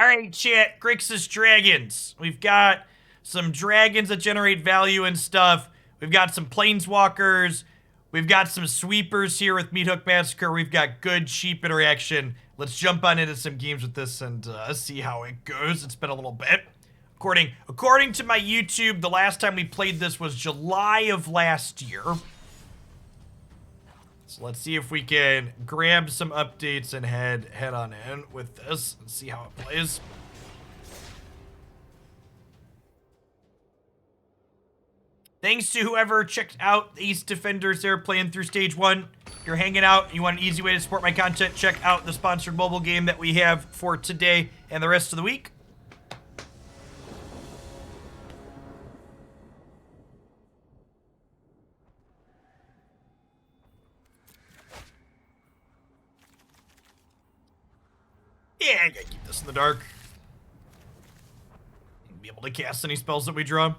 Alright, chat, Grixis dragons. We've got some dragons that generate value and stuff. We've got some planeswalkers. We've got some sweepers here with Meathook Massacre. We've got good, cheap interaction. Let's jump on into some games with this and see how it goes. It's been a little bit. According to my YouTube, the last time we played this was July of last year. So let's see if we can grab some updates and head on in with this and see how it plays. Thanks to whoever checked out Ace Defenders there playing through stage 1. If you're hanging out, you want an easy way to support my content, check out the sponsored mobile game that we have for today and the rest of the week. Yeah, I gotta keep this in the dark. Be able to cast any spells that we draw.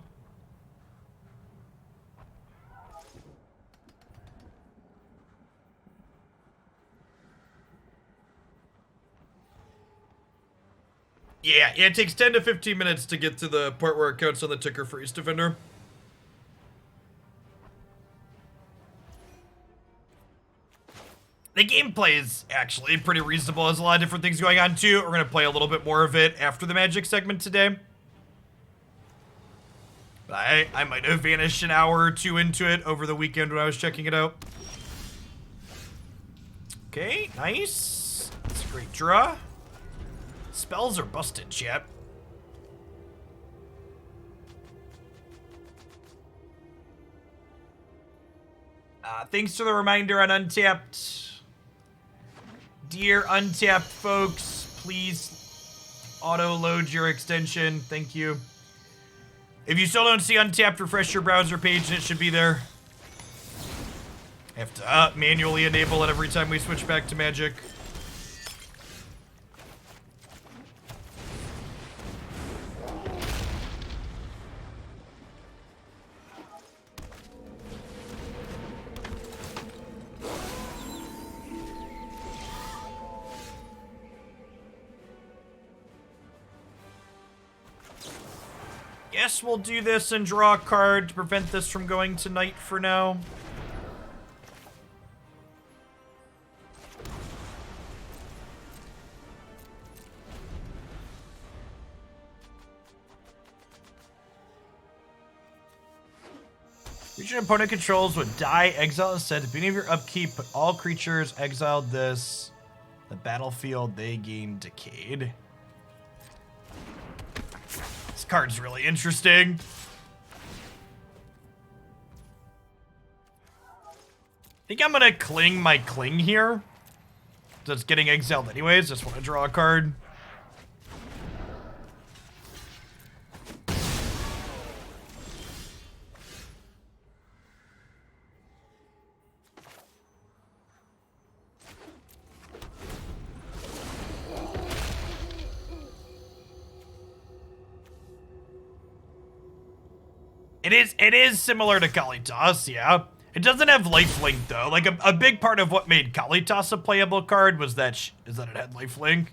Yeah, it takes 10 to 15 minutes to get to the part where it counts on the ticker for Ace Defender. The gameplay is actually pretty reasonable. There's a lot of different things going on too. We're going to play a little bit more of it after the Magic segment today. But I might have vanished an hour or two into it over the weekend when I was checking it out. Okay, nice. That's a great draw. Spells are busted, chat. Thanks for the reminder on Untapped. Dear Untapped folks, please auto-load your extension. Thank you. If you still don't see Untapped, refresh your browser page and it should be there. I have to manually enable it every time we switch back to Magic. Guess we'll do this and draw a card to prevent this from going to night for now. Creature an opponent controls would die, exile instead. At the beginning of your upkeep, put all creatures exiled this. The battlefield, they gain decayed. This card's really interesting. I think I'm gonna cling my cling here. So it's getting exiled anyways. Just want to draw a card. It is similar to Kalitas, yeah. It doesn't have lifelink though. Like a big part of what made Kalitas a playable card was that it had lifelink.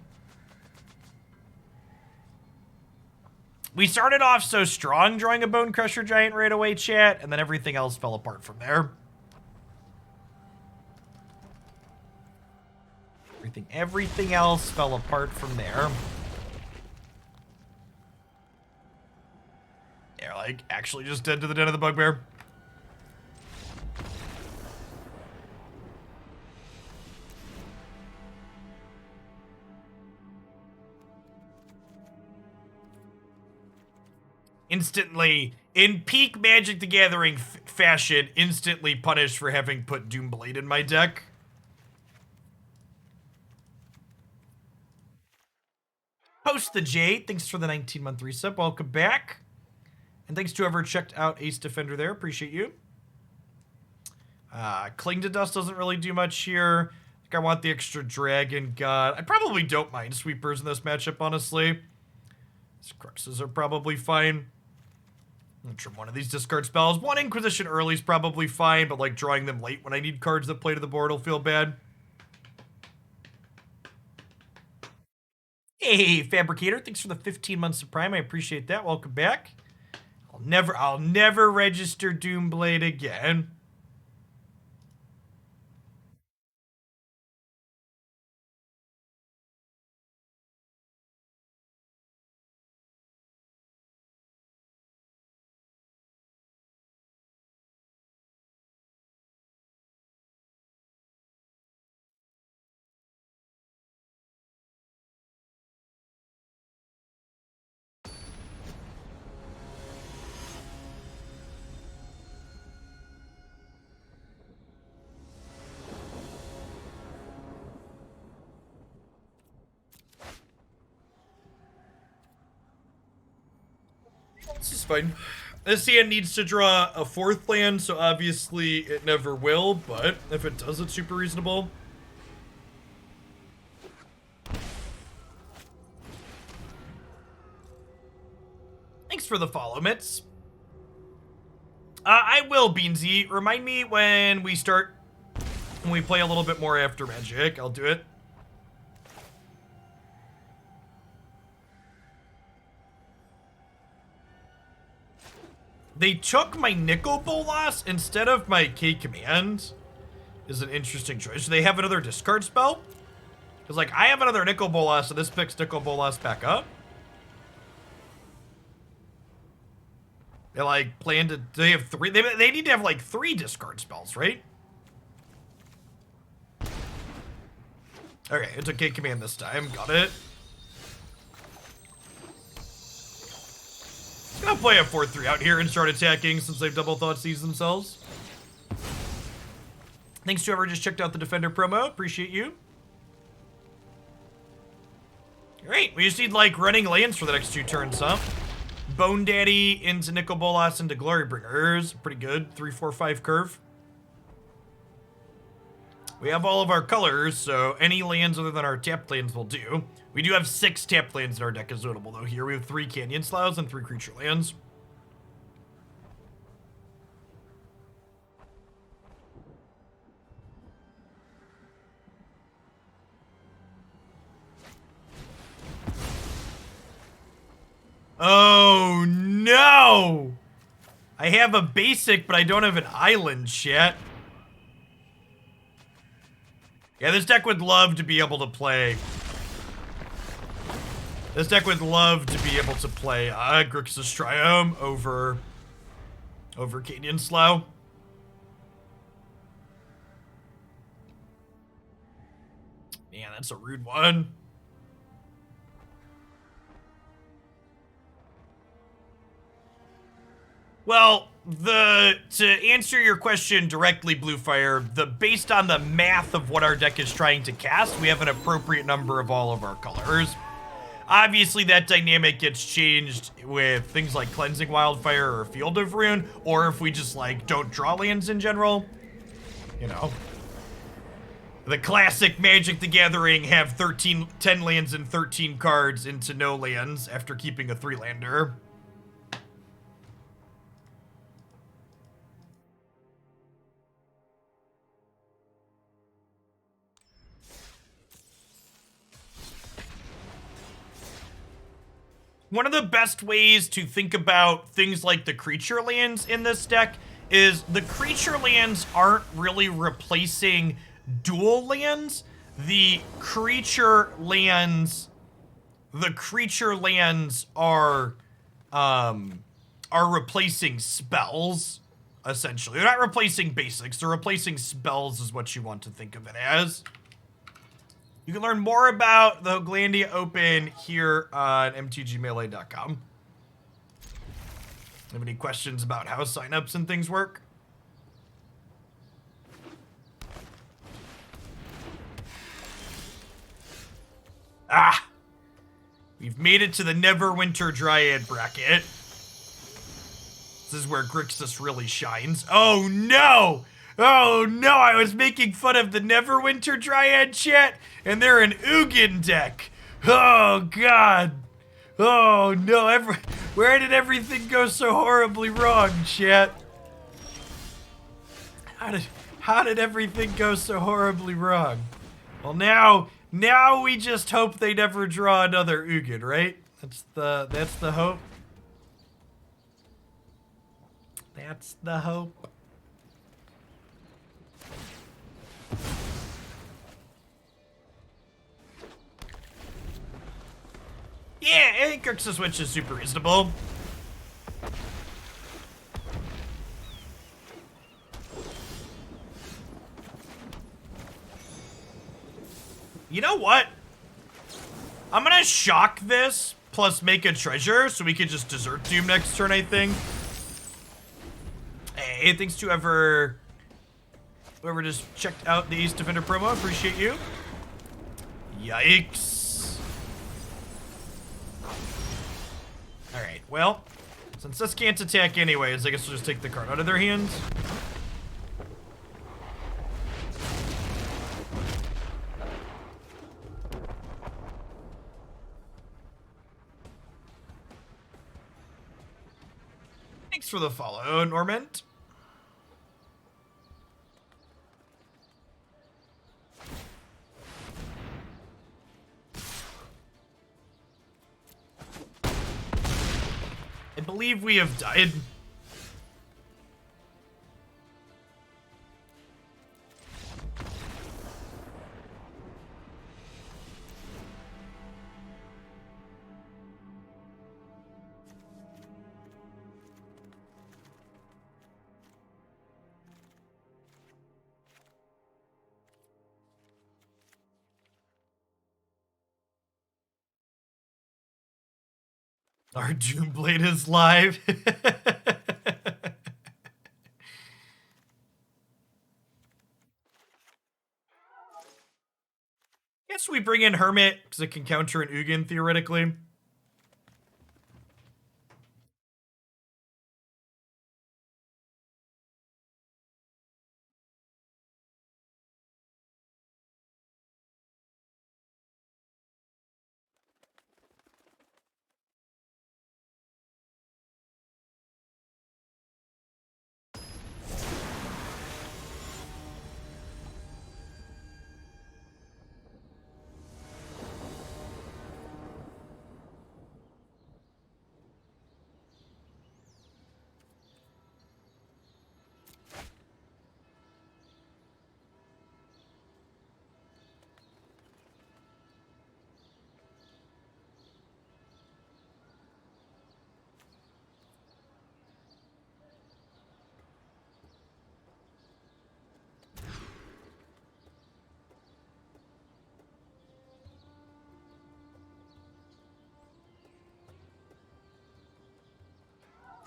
We started off so strong drawing a Bonecrusher Giant right away, chat, and then everything else fell apart from there. Everything else fell apart from there. They're like actually just dead to the den of the bugbear. Instantly, in peak Magic the Gathering fashion, instantly punished for having put Doomblade in my deck. Post the Jade, thanks for the 19-month resub. Welcome back. And thanks to whoever checked out Ace Defender there. Appreciate you. Cling to Dust doesn't really do much here. I think I want the extra Dragon God. I probably don't mind Sweepers in this matchup, honestly. These Cruxes are probably fine. I'm gonna trim one of these discard spells. One Inquisition early is probably fine, but like drawing them late when I need cards that play to the board will feel bad. Hey, Fabricator, thanks for the 15 months of Prime. I appreciate that. Welcome back. I'll never register Doomblade again. This is fine. This hand needs to draw a 4th land, so obviously it never will, but if it does, it's super reasonable. Thanks for the follow, Mitz. I will, Beansy. Remind me when we play a little bit more After Magic. I'll do it. They took my Nicol Bolas instead of my K Command. Is an interesting choice. Do they have another discard spell? Because, like, I have another Nicol Bolas, so this picks Nicol Bolas back up. They, like, plan to... They have 3... They need to have, like, 3 discard spells, right? Okay, it's a K Command this time. Got it. Gonna play a 4-3 out here and start attacking since they've double Thoughtseize themselves. Thanks to whoever just checked out the Defender promo. Appreciate you. Great. We just need, like, running lands for the next 2 turns, huh? Bone Daddy into Nicol Bolas into Glorybringers. Pretty good. 3-4-5 curve. We have all of our colors, so any lands other than our tapped lands will do. We do have 6 tapped lands in our deck as notable, though. Here we have 3 Canyon Sloughs and 3 creature lands. Oh, no! I have a basic, but I don't have an island, shit. Yeah, this deck would love to be able to play... This deck would love to be able to play Grixis Triome over Canyon Slough. Man, that's a rude one. Well, to answer your question directly, Bluefire, based on the math of what our deck is trying to cast, we have an appropriate number of all of our colors. Obviously, that dynamic gets changed with things like Cleansing Wildfire or Field of Ruin, or if we just, like, don't draw lands in general. You know. The classic Magic the Gathering have 10 lands and 13 cards into no lands after keeping a 3-lander. One of the best ways to think about things like the creature lands in this deck is the creature lands aren't really replacing dual lands. The creature lands are replacing spells, essentially. They're not replacing basics, they're replacing spells is what you want to think of it as. You can learn more about the Hoaglandia Open here on mtgmelee.com. Have any questions about how signups and things work? Ah! We've made it to the Neverwinter Dryad bracket. This is where Grixis really shines. Oh no! Oh no, I was making fun of the Neverwinter Dryad chat, and they're an Ugin deck. Oh god. Oh no, where did everything go so horribly wrong, chat? How did everything go so horribly wrong? Well, now Now we just hope they never draw another Ugin, right? That's the hope. That's the hope. Yeah, I think Grixis Witch is super reasonable. You know what? I'm gonna shock this, plus make a treasure, so we can just Desert Doom next turn, I think. Hey, thanks to whoever just checked out the East Defender promo. Appreciate you. Yikes. Alright, well, since this can't attack anyways, I guess we'll just take the card out of their hands. Thanks for the follow, Normand. I believe we have died. Our Doomblade is live. Guess we bring in Hermit, because it can counter an Ugin, theoretically.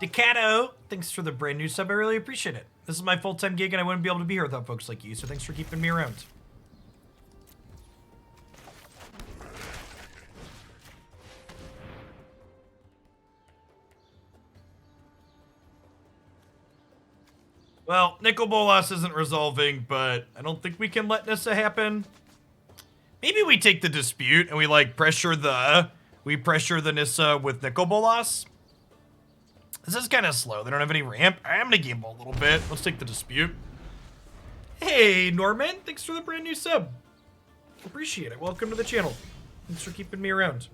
Decato, thanks for the brand new sub. I really appreciate it. This is my full-time gig, and I wouldn't be able to be here without folks like you, so thanks for keeping me around. Well, Nicol Bolas isn't resolving, but I don't think we can let Nissa happen. Maybe we take the dispute and we like pressure the Nissa with Nicol Bolas. This is kind of slow. They don't have any ramp. I'm gonna gamble a little bit. Let's take the dispute. Hey, Norman. Thanks for the brand new sub. Appreciate it. Welcome to the channel. Thanks for keeping me around.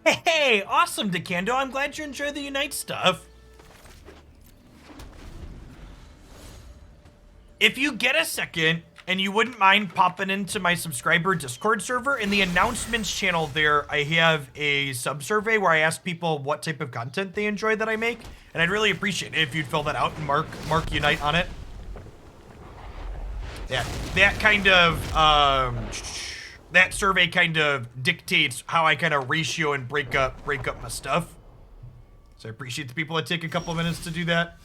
Hey, awesome, Decando. I'm glad you enjoy the Unite stuff. If you get a second and you wouldn't mind popping into my subscriber Discord server, in the announcements channel there, I have a sub-survey where I ask people what type of content they enjoy that I make, and I'd really appreciate it if you'd fill that out and mark Unite on it. Yeah, that kind of, that survey kind of dictates how I kind of ratio and break up my stuff. So I appreciate the people that take a couple of minutes to do that.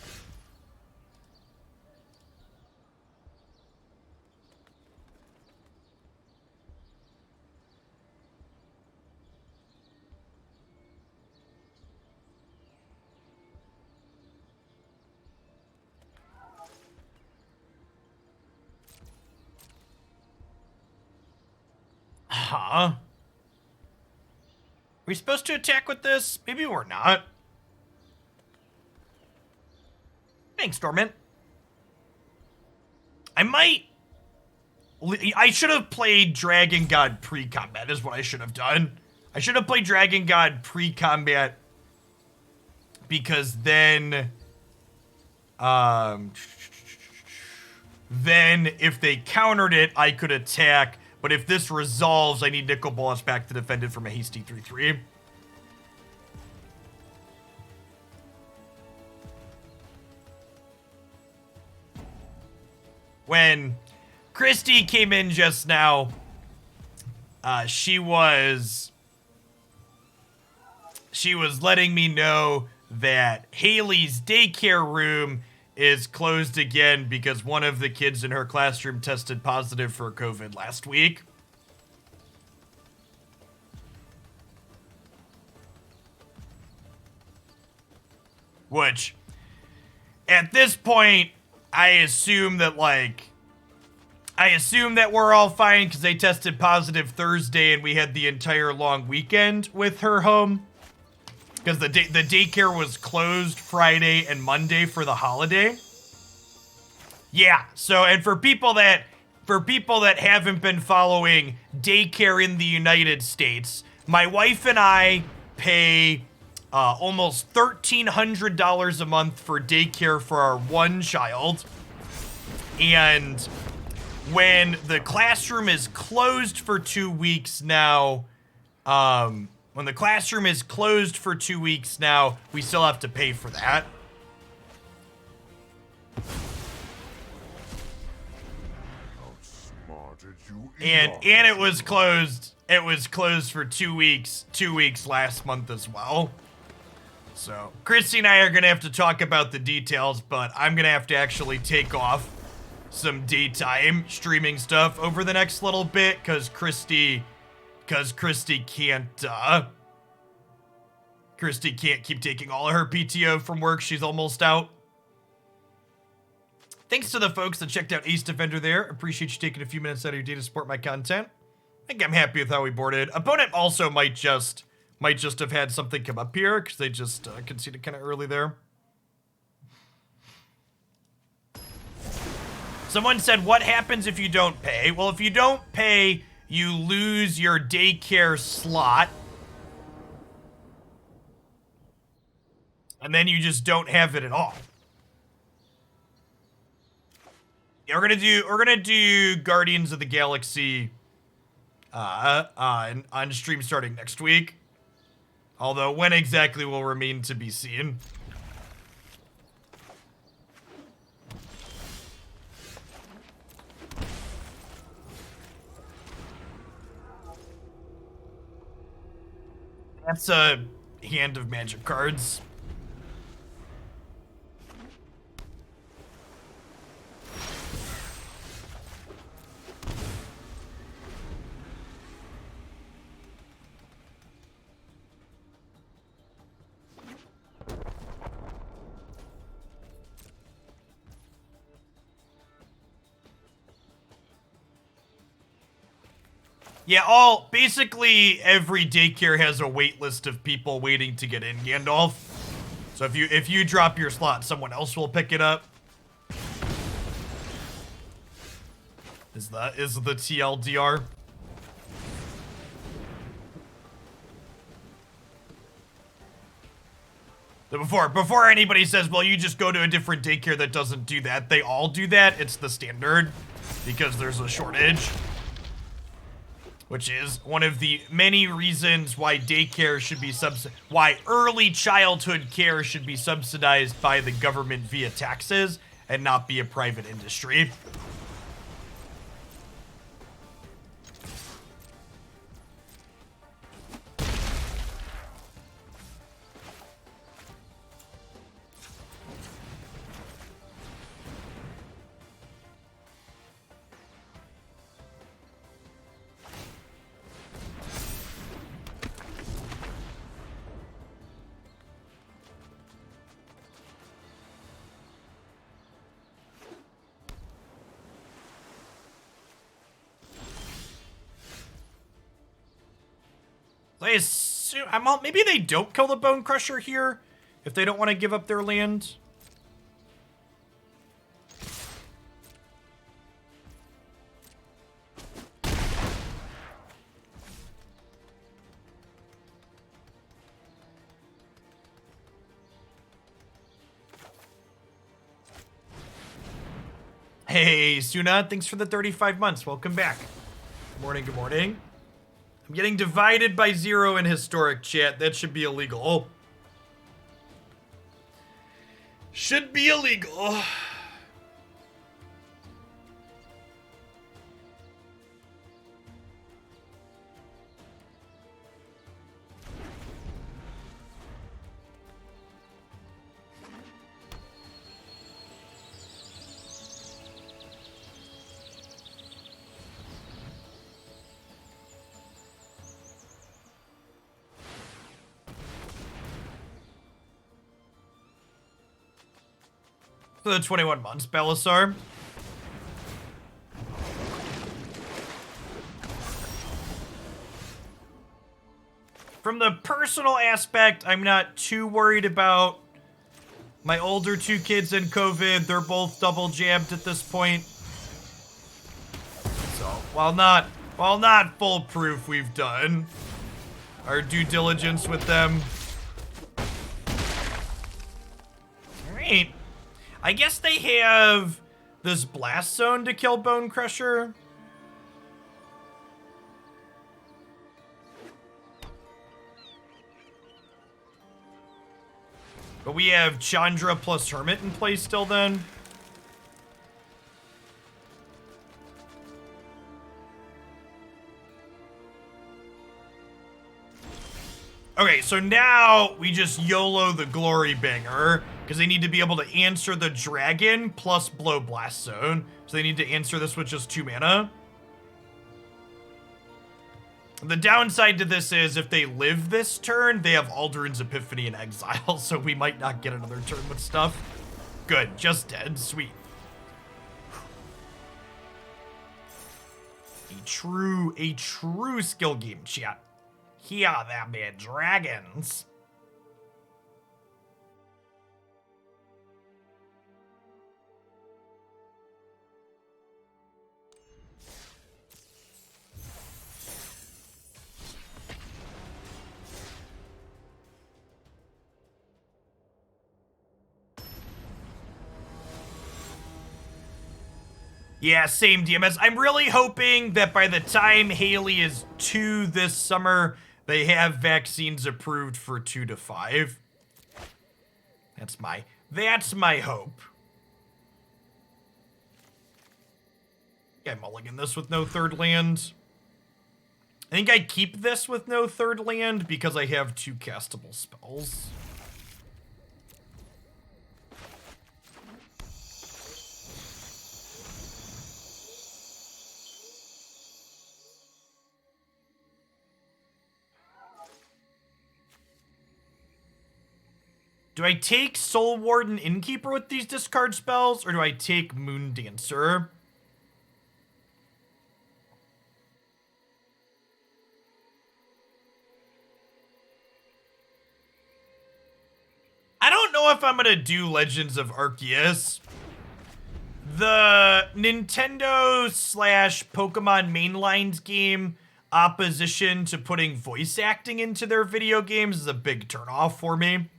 Are we supposed to attack with this? Maybe we're not. Thanks, Dormant. I should have played Dragon God pre-combat is what I should have done. I should have played Dragon God pre-combat because then if they countered it, I could attack. But if this resolves, I need Nicol Bolas back to defend it from a hasty 3-3. When Christy came in just now, she was letting me know that Haley's daycare room is closed again because one of the kids in her classroom tested positive for COVID last week. Which, at this point, I assume that we're all fine because they tested positive Thursday and we had the entire long weekend with her home. Because the daycare was closed Friday and Monday for the holiday. Yeah, so, and for people that haven't been following daycare in the United States, my wife and I pay almost $1,300 a month for daycare for our one child. And when the classroom is closed for 2 weeks now, we still have to pay for that. And it was closed. It was closed for 2 weeks. 2 weeks last month as well. So Christy and I are gonna have to talk about the details, but I'm gonna have to actually take off some daytime streaming stuff over the next little bit because Christy can't keep taking all of her PTO from work. She's almost out. Thanks to the folks that checked out Ace Defender there. Appreciate you taking a few minutes out of your day to support my content. I think I'm happy with how we boarded. Opponent also might just have had something come up here because they just conceded kind of early there. Someone said, what happens if you don't pay? Well, if you don't pay, you lose your daycare slot. And then you just don't have it at all. Yeah, we're gonna do Guardians of the Galaxy on stream starting next week. Although when exactly will remain to be seen. That's a hand of magic cards. Yeah, basically every daycare has a wait list of people waiting to get in, Gandalf. So if you drop your slot, someone else will pick it up. Is the TLDR? Before anybody says, well, you just go to a different daycare that doesn't do that, they all do that. It's the standard because there's a shortage. Which is one of the many reasons why daycare should be why early childhood care should be subsidized by the government via taxes and not be a private industry. I assume, maybe they don't kill the Bonecrusher here if they don't want to give up their land. Hey, Suna, thanks for the 35 months. Welcome back. Good morning, good morning. I'm getting divided by 0 in historic chat. That should be illegal. Should be illegal. For the 21 months, Belisar. From the personal aspect, I'm not too worried about my older 2 kids and COVID. They're both double jabbed at this point. So, while not foolproof, we've done our due diligence with them. All right. I guess they have this blast zone to kill Bonecrusher. But we have Chandra plus Hermit in play still then. Okay, so now we just YOLO the Glorybringer, because they need to be able to answer the dragon plus blow blast zone. So they need to answer this with just 2 mana. The downside to this is if they live this turn, they have Aldrin's Epiphany in exile, so we might not get another turn with stuff. Good, just dead, sweet. A true skill game, chat. Here there be dragons. Yeah, same DMS. I'm really hoping that by the time Haley is 2 this summer, they have vaccines approved for 2 to 5. That's my hope. Yeah, mulligan this with no 3rd land. I think I keep this with no 3rd land because I have 2 castable spells. Do I take Soul Warden Innkeeper with these discard spells, or do I take Moon Dancer? I don't know if I'm gonna do Legends of Arceus. The Nintendo / Pokemon Mainlines game opposition to putting voice acting into their video games is a big turnoff for me.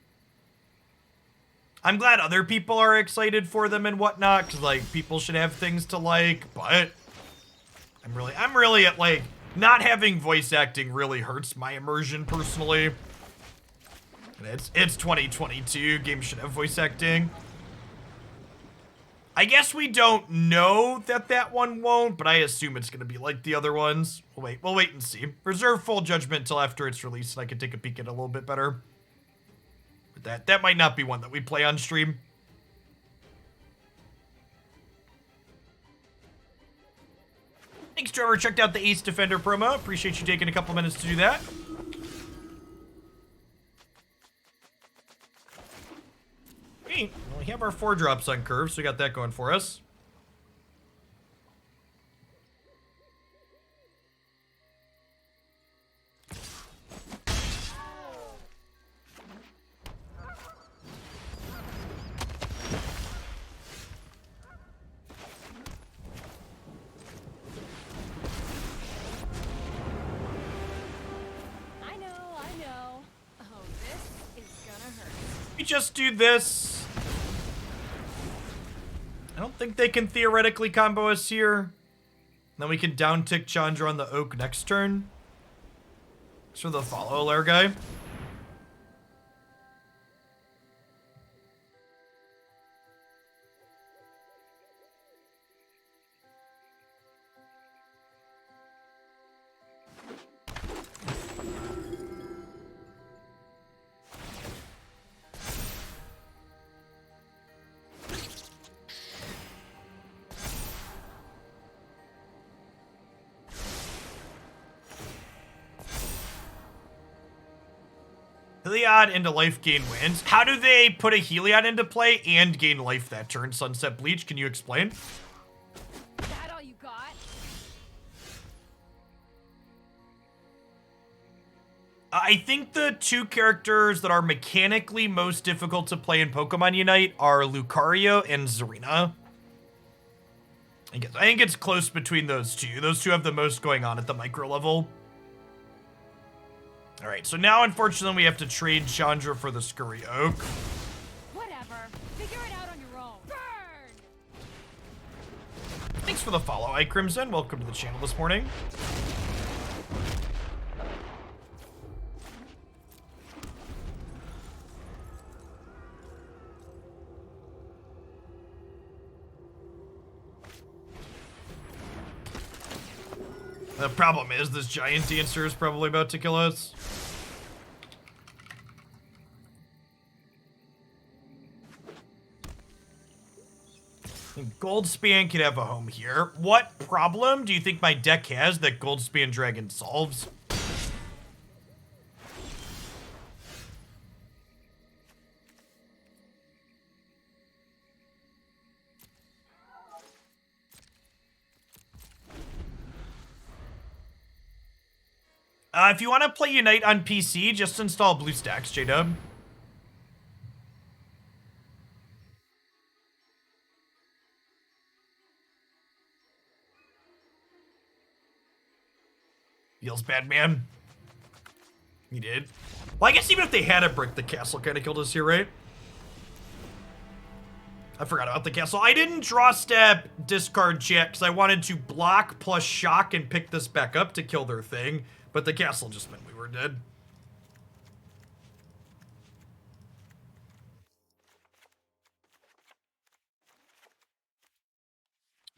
I'm glad other people are excited for them and whatnot, because, like, people should have things to like, but I'm really at, like, not having voice acting really hurts my immersion personally. And it's 2022, games should have voice acting. I guess we don't know that one won't, but I assume it's gonna be like the other ones. We'll wait and see. Reserve full judgment till after it's released, and I can take a peek at it a little bit better. That might not be one that we play on stream. Thanks, Trevor. Checked out the Ace Defender promo. Appreciate you taking a couple minutes to do that. Hey, well, we have our 4 drops on curve, so we got that going for us. we just do this? I don't think they can theoretically combo us here. Then we can down-tick Chandra on the Oak next turn. Thanks for the follow, Lair guy. Heliod into life gain wins. How do they put a Heliod into play and gain life that turn? Sunset Bleach, can you explain? That all you got? I think the two characters that are mechanically most difficult to play in Pokemon Unite are Lucario and Zarina. I think it's close between those two. Those two have the most going on at the micro level. All right, so now, unfortunately, we have to trade Chandra for the Scurry Oak. Whatever. Figure it out on your own. Burn! Thanks for the follow, Eye Crimson. Welcome to the channel this morning. The problem is this giant dancer is probably about to kill us. Goldspan could have a home here. What problem do you think my deck has that Goldspan Dragon solves? If you want to play Unite on PC, just install BlueStacks, J-Dub. Feels bad, man. He did. Well, I guess even if they had a brick, the castle kind of killed us here, right? I forgot about the castle. I didn't draw step discard chat because I wanted to block plus shock and pick this back up to kill their thing. But the castle just meant we were dead.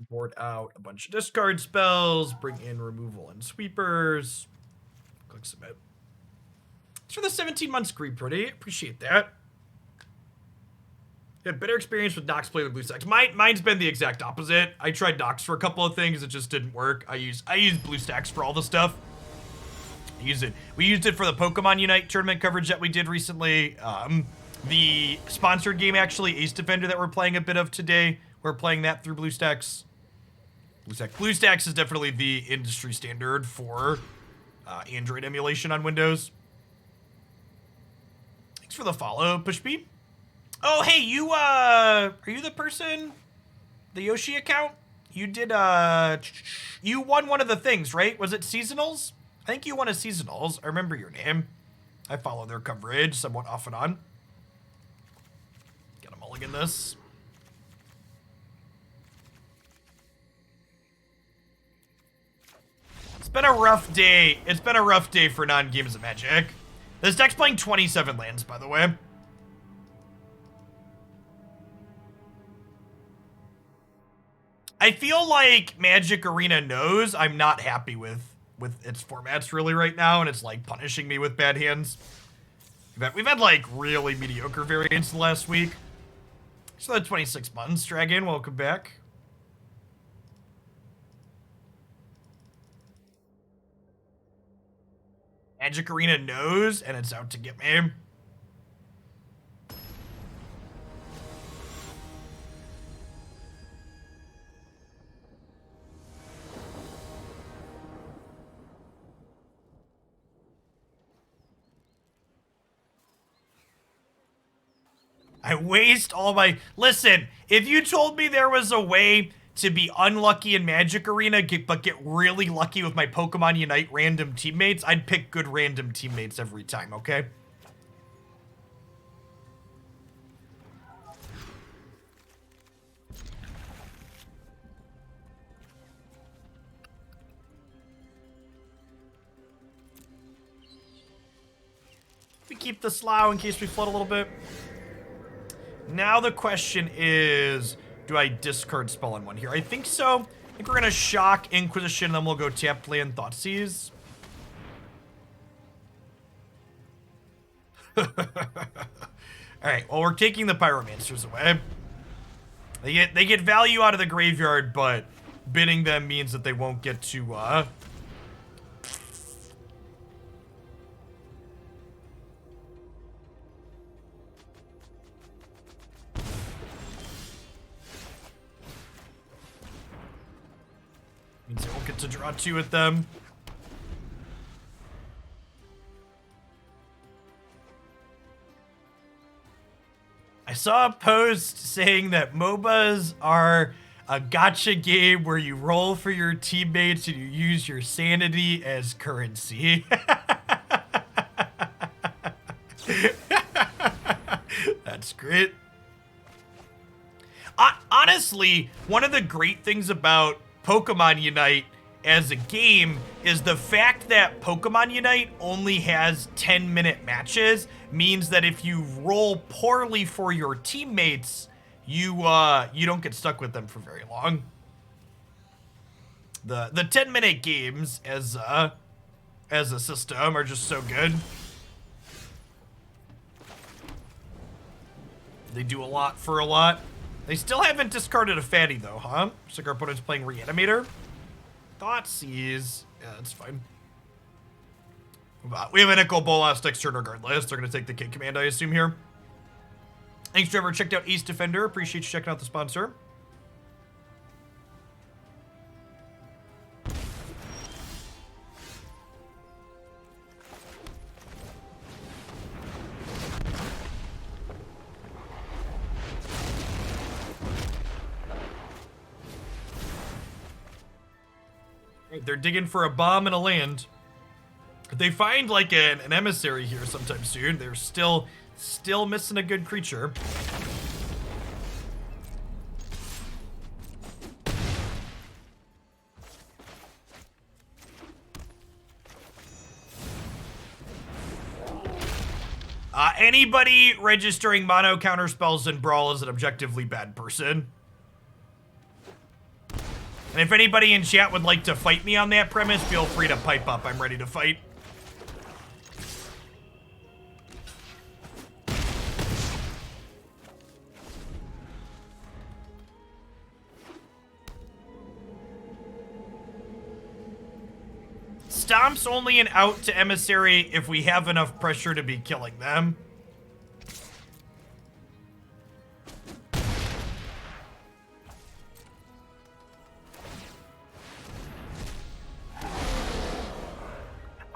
Board out a bunch of discard spells, bring in removal and sweepers. Click submit. Thanks for the 17 months, Pretty. Appreciate that. You had better experience with Nox playing with BlueStacks. Mine's been the exact opposite. I tried Nox for a couple of things, it just didn't work. I use BlueStacks for all the stuff. We used it for the Pokemon Unite tournament coverage that we did recently. The sponsored game, actually, Ace Defender, that we're playing a bit of today. We're playing that through BlueStacks. BlueStacks is definitely the industry standard for Android emulation on Windows. Thanks for the follow, Pushbeat. Oh, hey, you, are you the person? The Yoshi account? You did, you won one of the things, right? Was it Seasonals? I think you won a Seasonals. I remember your name. I follow their coverage somewhat off and on. Gotta mulligan this. It's been a rough day. It's been a rough day for non-games of Magic. This deck's playing 27 lands, by the way. I feel like Magic Arena knows I'm not happy with its formats really right now, and it's like punishing me with bad hands. We've had like really mediocre variants the last week. So that 26 months, Dragon, welcome back. Magic Arena knows, and it's out to get me. I waste all my... Listen, if you told me there was a way to be unlucky in Magic Arena, but get really lucky with my Pokemon Unite random teammates, I'd pick good random teammates every time, okay? We keep the Slough in case we flood a little bit. Now the question is, do I discard spell on one here? I think so. I think we're gonna shock Inquisition, and then we'll go tap land Thoughtseize. Alright, well, we're taking the Pyromancers away. They get value out of the graveyard, but bidding them means that they won't get to, means they won't get to draw 2 with them. I saw a post saying that MOBAs are a gacha game where you roll for your teammates and you use your sanity as currency. That's great. Honestly, one of the great things about Pokemon Unite as a game is the fact that Pokemon Unite only has 10-minute matches means that if you roll poorly for your teammates, you don't get stuck with them for very long. The 10-minute games as a system are just so good. They do a lot for a lot. They still haven't discarded a fatty though, huh? Looks like our opponent's playing Reanimator. Thoughtseize. Yeah, that's fine. We have a Nicol Bolas next turn regardless. They're going to take the King Command, I assume, here. Thanks, Trevor. Checked out Ace Defender. Appreciate you checking out the sponsor. They're digging for a bomb and a land. If they find like an emissary here sometime soon, they're still missing a good creature. Anybody registering mono counter spells in Brawl is an objectively bad person. And if anybody in chat would like to fight me on that premise, feel free to pipe up. I'm ready to fight. Stomp's only an out to Emissary if we have enough pressure to be killing them.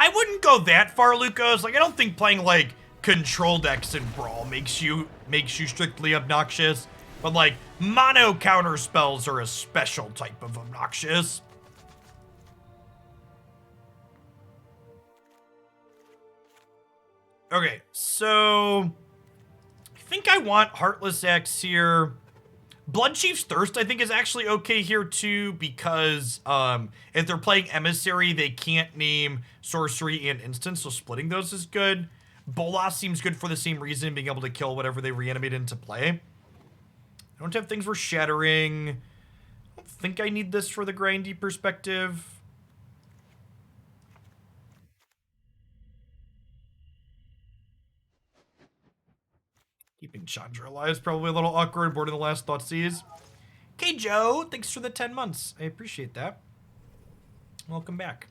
I wouldn't go that far, Lucas. Like, I don't think playing like control decks in Brawl makes you strictly obnoxious. But like mono counter spells are a special type of obnoxious. Okay, so I think I want Heartless Act here. Bloodchief's Thirst, I think, is actually okay here, too, because if they're playing Emissary, they can't name Sorcery and Instance, so splitting those is good. Bolas seems good for the same reason, being able to kill whatever they reanimate into play. I don't have things for Shattering. I don't think I need this for the grindy perspective. Keeping Chandra alive is probably a little awkward. Boarding the last Thoughtseize. Okay, Joe, thanks for the 10 months. I appreciate that. Welcome back.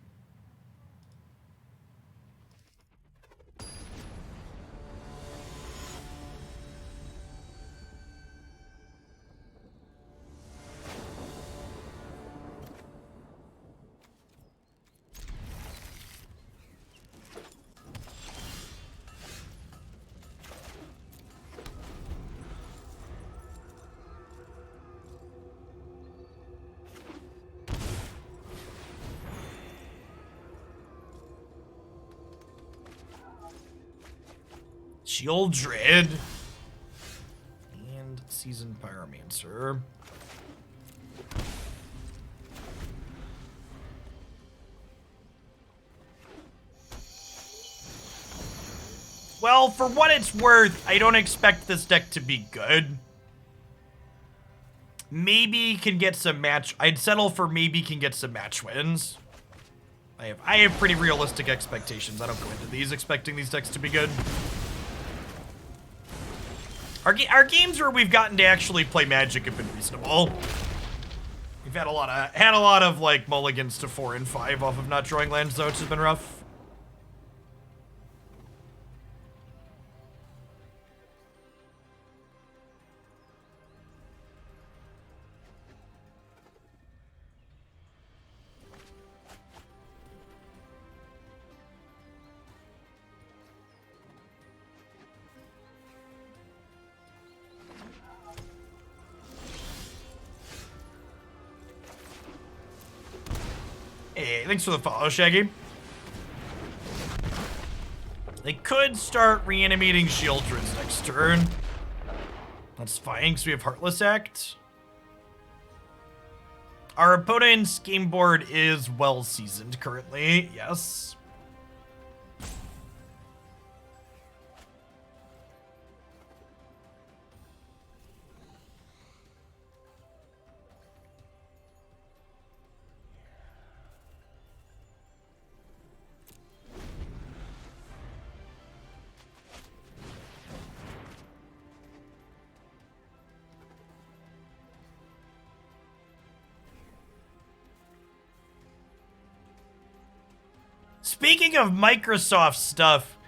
Shield Dread. And Seasoned Pyromancer. Well, for what it's worth, I don't expect this deck to be good. Maybe can get some match. I'd settle for maybe can get some match wins. I have pretty realistic expectations. I don't go into these expecting these decks to be good. Our games where we've gotten to actually play Magic have been reasonable. We've had a lot of like mulligans to 4 and 5 off of not drawing lands though, which has been rough. Hey, thanks for the follow, Shaggy. They could start reanimating Shieldreds next turn. That's fine, because we have Heartless Act. Our opponent's game board is well seasoned currently, yes. Speaking of Microsoft stuff,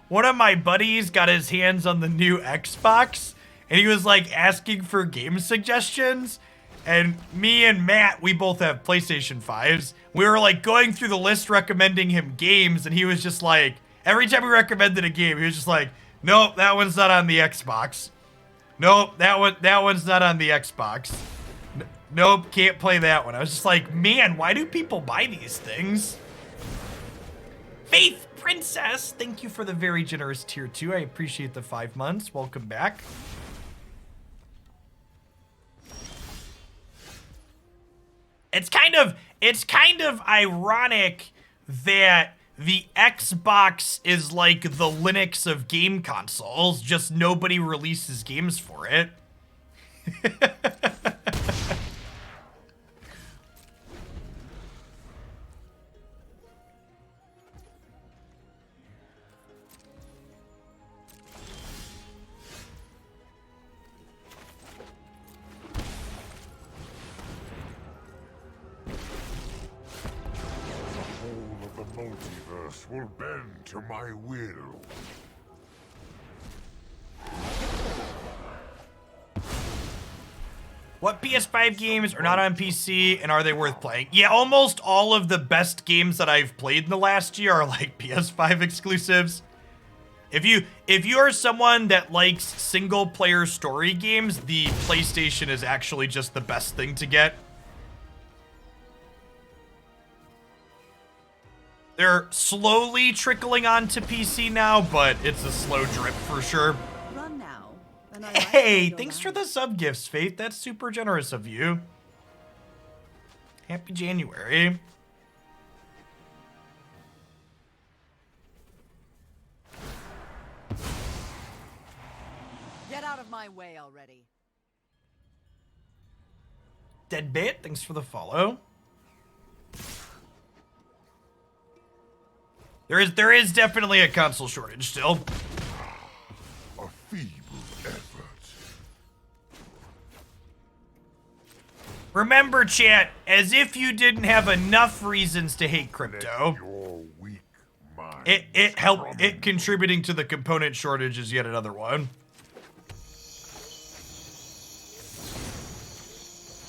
one of my buddies got his hands on the new Xbox, and he was like asking for game suggestions. And me and Matt, we both have PlayStation 5s. We were like going through the list recommending him games, and he was just like, every time we recommended a game, he was just like, nope, that one's not on the Xbox. Nope, that one's not on the Xbox. Nope, can't play that one. I was just like, man, why do people buy these things? Faith Princess, thank you for the very generous tier 2. I appreciate the 5 months. Welcome back. It's kind of ironic that the Xbox is like the Linux of game consoles, just nobody releases games for it. Multiverse will bend to my will. What PS5 games are not on PC and are they worth playing? Yeah, almost all of the best games that I've played in the last year are like PS5 exclusives. If you are someone that likes single player story games, the PlayStation is actually just the best thing to get. They're slowly trickling onto PC now, but it's a slow drip for sure. Run now, and I Hey, thanks for the sub gifts, Faith. That's super generous of you. Happy January. Get out of my way already. Deadbit, thanks for the follow. There is definitely a console shortage still. A feeble effort. Remember, chat, as if you didn't have enough reasons to hate crypto. Your weak mind. It contributing to the component shortage is yet another one.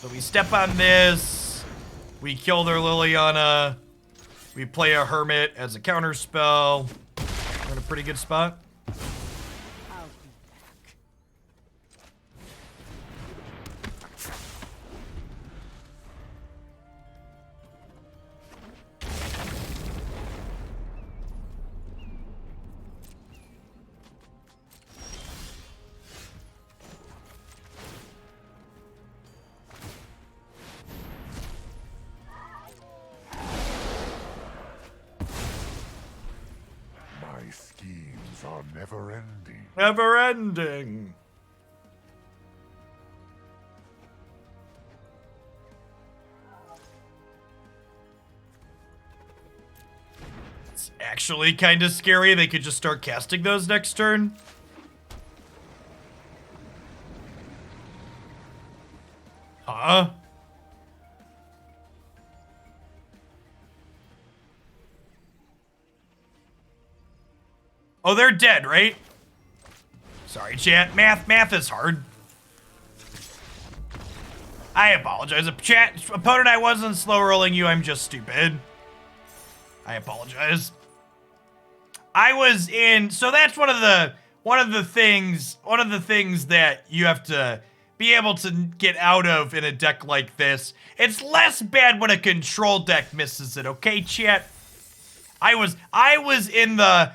So we step on this, we kill their Liliana. We play a Hermit as a counter spell. We're in a pretty good spot. I'll be back. My My schemes are never ending. Never ending. It's actually kind of scary. They could just start casting those next turn. Huh? Oh, they're dead, right? Sorry, chat. Math is hard. I apologize. Chat, opponent, I wasn't slow rolling you. I'm just stupid. I apologize. I was in. So that's one of the things that you have to be able to get out of in a deck like this. It's less bad when a control deck misses it. Okay, chat. I was in the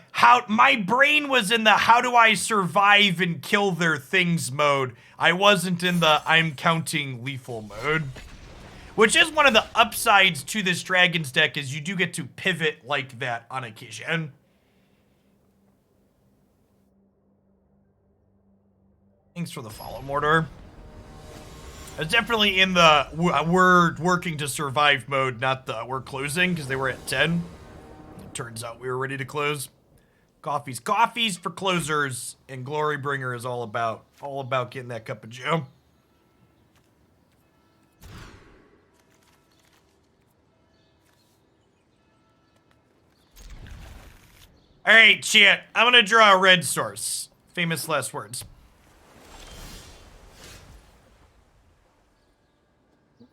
my brain was in the how do I survive and kill their things mode. I wasn't in the I'm counting lethal mode. Which is one of the upsides to this Dragons deck is you do get to pivot like that on occasion. Thanks for the follow, Mordor. I was definitely in the we're working to survive mode, not the we're closing, because they were at 10. Turns out we were ready to close. Coffees for closers, and Glorybringer is all about getting that cup of joe. All right, chat. I'm gonna draw a red source. Famous last words.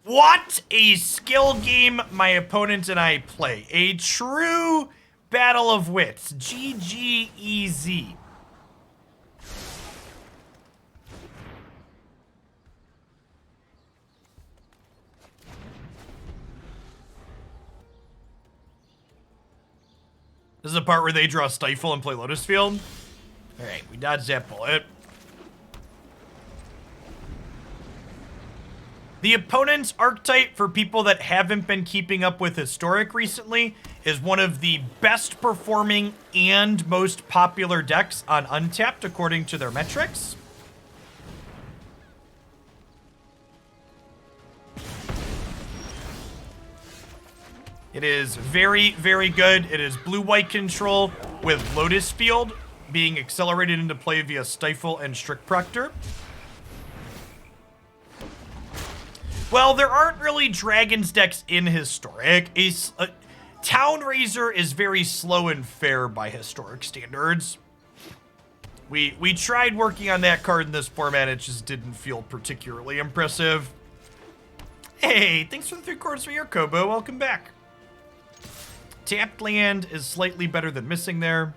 What a skill game my opponent and I play. A true battle of wits. GGEZ. This is the part where they draw Stifle and play Lotus Field. All right, we dodge that bullet. The opponent's archetype, for people that haven't been keeping up with Historic recently, is one of the best performing and most popular decks on Untapped according to their metrics. It is very, very good. It is blue-white control with Lotus Field being accelerated into play via Stifle and Strict Proctor. Well, there aren't really Dragons decks in Historic. Town Razor is very slow and fair by Historic standards. We tried working on that card in this format. It just didn't feel particularly impressive. Hey, thanks for the 3 quarters for your Kobo. Welcome back. Tapped land is slightly better than missing there.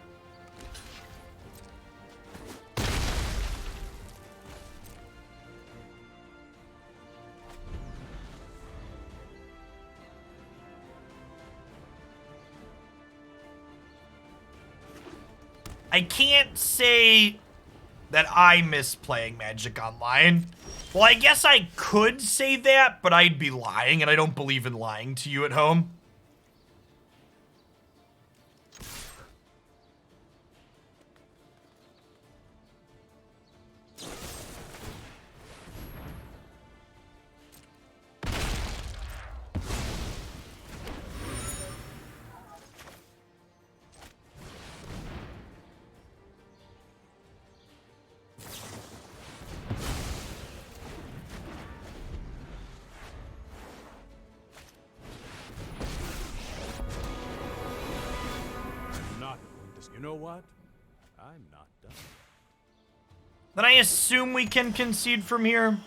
I can't say that I miss playing Magic Online. Well, I guess I could say that, but I'd be lying, and I don't believe in lying to you at home. You know what? I'm not done. Then I assume we can concede from here.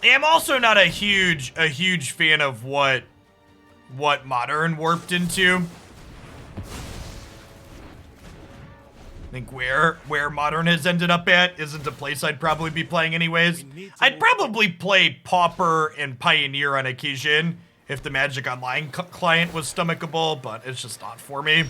I'm also not a huge fan of what Modern warped into. I think where Modern has ended up at isn't a place I'd probably be playing anyways. I'd probably play Pauper and Pioneer on occasion if the Magic Online client was stomachable, but it's just not for me.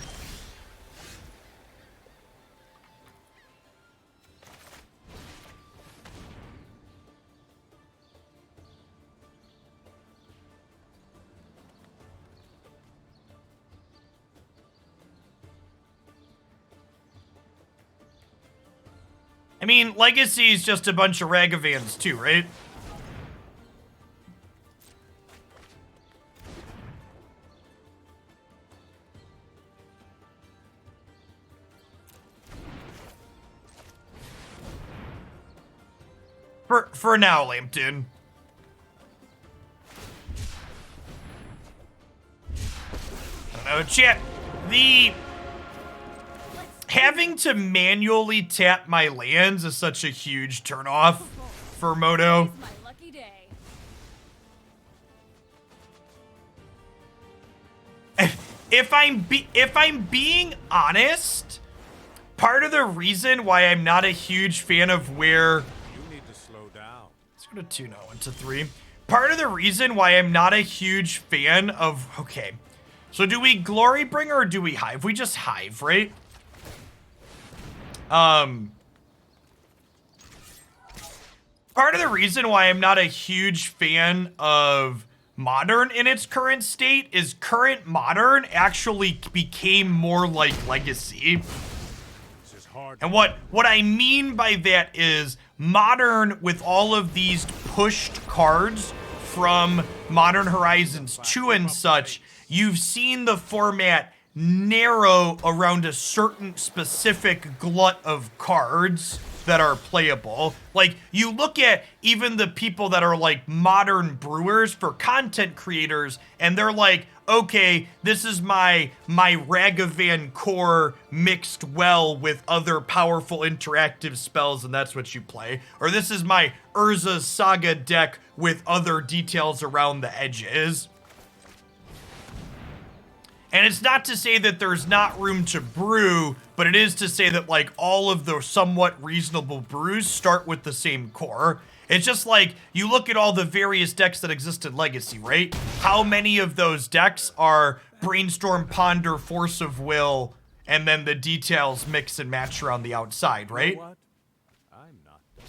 I mean, Legacy is just a bunch of Ragavans too, right? For now, Lambton. I don't know, chat. Having to manually tap my lands is such a huge turnoff for Moto. My lucky day. If I'm being honest, part of the reason why I'm not a huge fan of where let's go to 2 now, 1 to 3. Part of the reason why I'm not a huge fan of okay. So do we Glorybringer or do we Hive? We just Hive, right? Part of the reason why I'm not a huge fan of Modern in its current state is current Modern actually became more like Legacy. And what I mean by that is Modern, with all of these pushed cards from Modern Horizons 2 and such, you've seen the format narrow around a certain specific glut of cards that are playable. Like, you look at even the people that are like modern brewers for content creators, and they're like, okay, this is my Ragavan core mixed well with other powerful interactive spells, and that's what you play. Or this is my Urza Saga deck with other details around the edges. And it's not to say that there's not room to brew, but it is to say that like all of the somewhat reasonable brews start with the same core. It's just like, you look at all the various decks that exist in Legacy, right? How many of those decks are Brainstorm, Ponder, Force of Will, and then the details mix and match around the outside, right? You know what? I'm not done.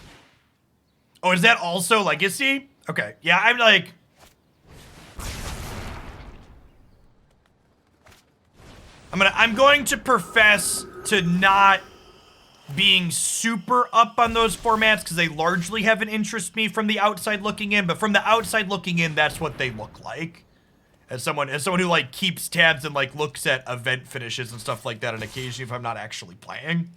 Oh, is that also Legacy? Okay, yeah, I'm like... I'm going to profess to not being super up on those formats because they largely haven't interested me from the outside looking in, but from the outside looking in, that's what they look like. As someone who like keeps tabs and like looks at event finishes and stuff like that on occasion if I'm not actually playing.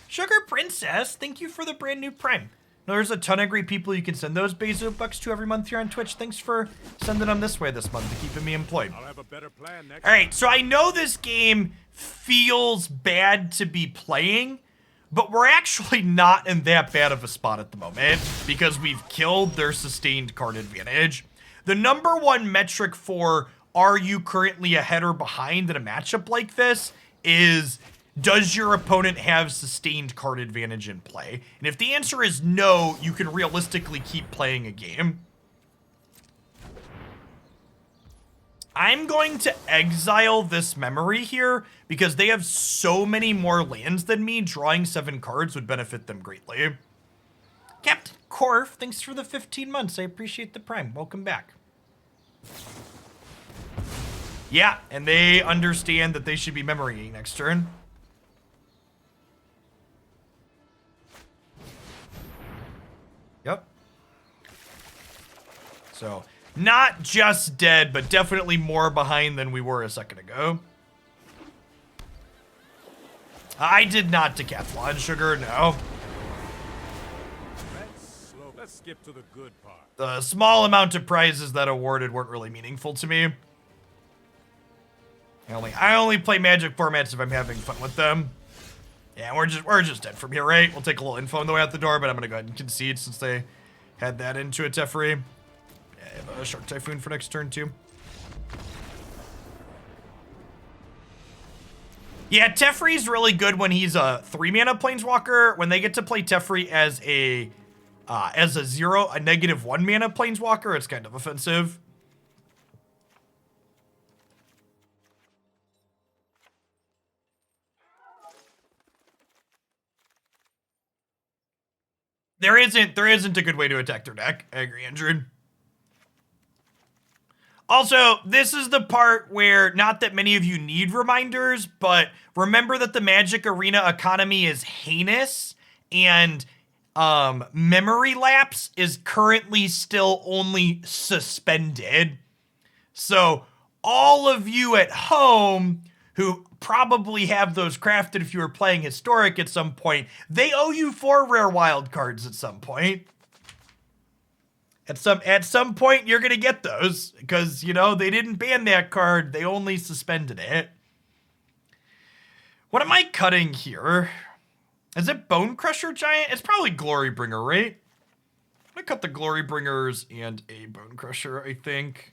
Sugar Princess, thank you for the brand new Prime. No, there's a ton of great people you can send those Bezo bucks to every month here on Twitch. Thanks for sending them this way this month to keeping me employed. I'll have a better plan next All right, so I know this game feels bad to be playing, but we're actually not in that bad of a spot at the moment because we've killed their sustained card advantage. The number one metric for are you currently ahead or behind in a matchup like this is, does your opponent have sustained card advantage in play? And if the answer is no, you can realistically keep playing a game. I'm going to exile this memory here because they have so many more lands than me. Drawing 7 cards would benefit them greatly. Captain Korf, thanks for the 15 months. I appreciate the Prime. Welcome back. Yeah, and they understand that they should be memorying next turn. Yep. So, not just dead, but definitely more behind than we were a second ago. I did not decathlon, Sugar, no. Let's skip to the good part. The small amount of prizes that awarded weren't really meaningful to me. I only play Magic formats if I'm having fun with them. Yeah, we're just dead from here, right? We'll take a little info on the way out the door, but I'm gonna go ahead and concede since they had that into a Teferi. Yeah, I have a Shark Typhoon for next turn too. Yeah, Teferi's really good when he's a 3-mana Planeswalker. When they get to play Teferi as a -1 mana Planeswalker, it's kind of offensive. There isn't a good way to attack their deck. I agree, Andrew. Also, this is the part where, not that many of you need reminders, but remember that the Magic Arena economy is heinous, and Memory Lapse is currently still only suspended. So all of you at home who probably have those crafted if you were playing Historic at some point, they owe you 4 rare wild cards at some point. At some point, you're going to get those because, you know, they didn't ban that card. They only suspended it. What am I cutting here? Is it Bonecrusher Giant? It's probably Glorybringer, right? I'm going to cut the Glorybringers and a Bonecrusher, I think.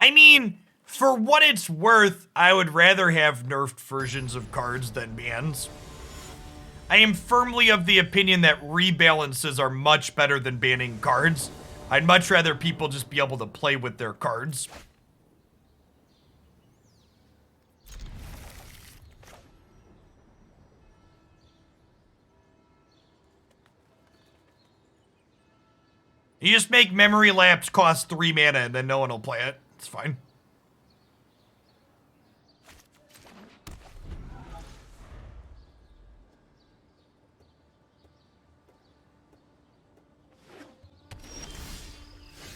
I mean, for what it's worth, I would rather have nerfed versions of cards than bans. I am firmly of the opinion that rebalances are much better than banning cards. I'd much rather people just be able to play with their cards. You just make Memory Lapse cost 3 mana and then no one will play it. It's fine.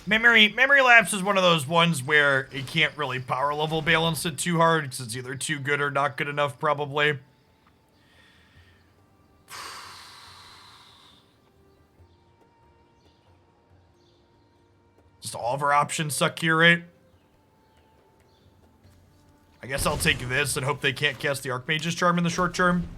Memory Lapse is one of those ones where it can't really power level balance it too hard because it's either too good or not good enough, probably. Just all of our options suck here, right? I guess I'll take this and hope they can't cast the Archmage's Charm in the short term.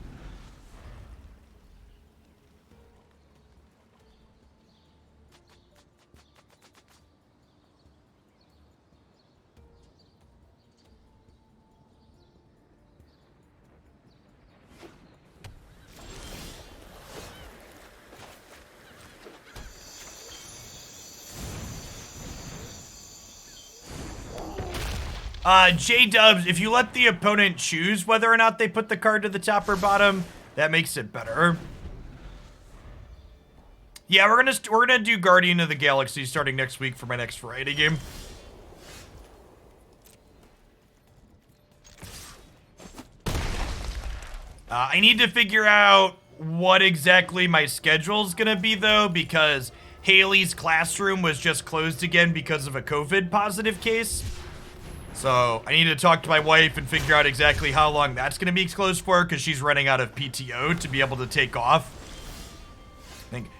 J-Dubs, if you let the opponent choose whether or not they put the card to the top or bottom, that makes it better. Yeah, we're gonna do Guardian of the Galaxy starting next week for my next variety game. I need to figure out what exactly my schedule's gonna be though, because Haley's classroom was just closed again because of a COVID positive case. So I need to talk to my wife and figure out exactly how long that's going to be closed for because she's running out of PTO to be able to take off.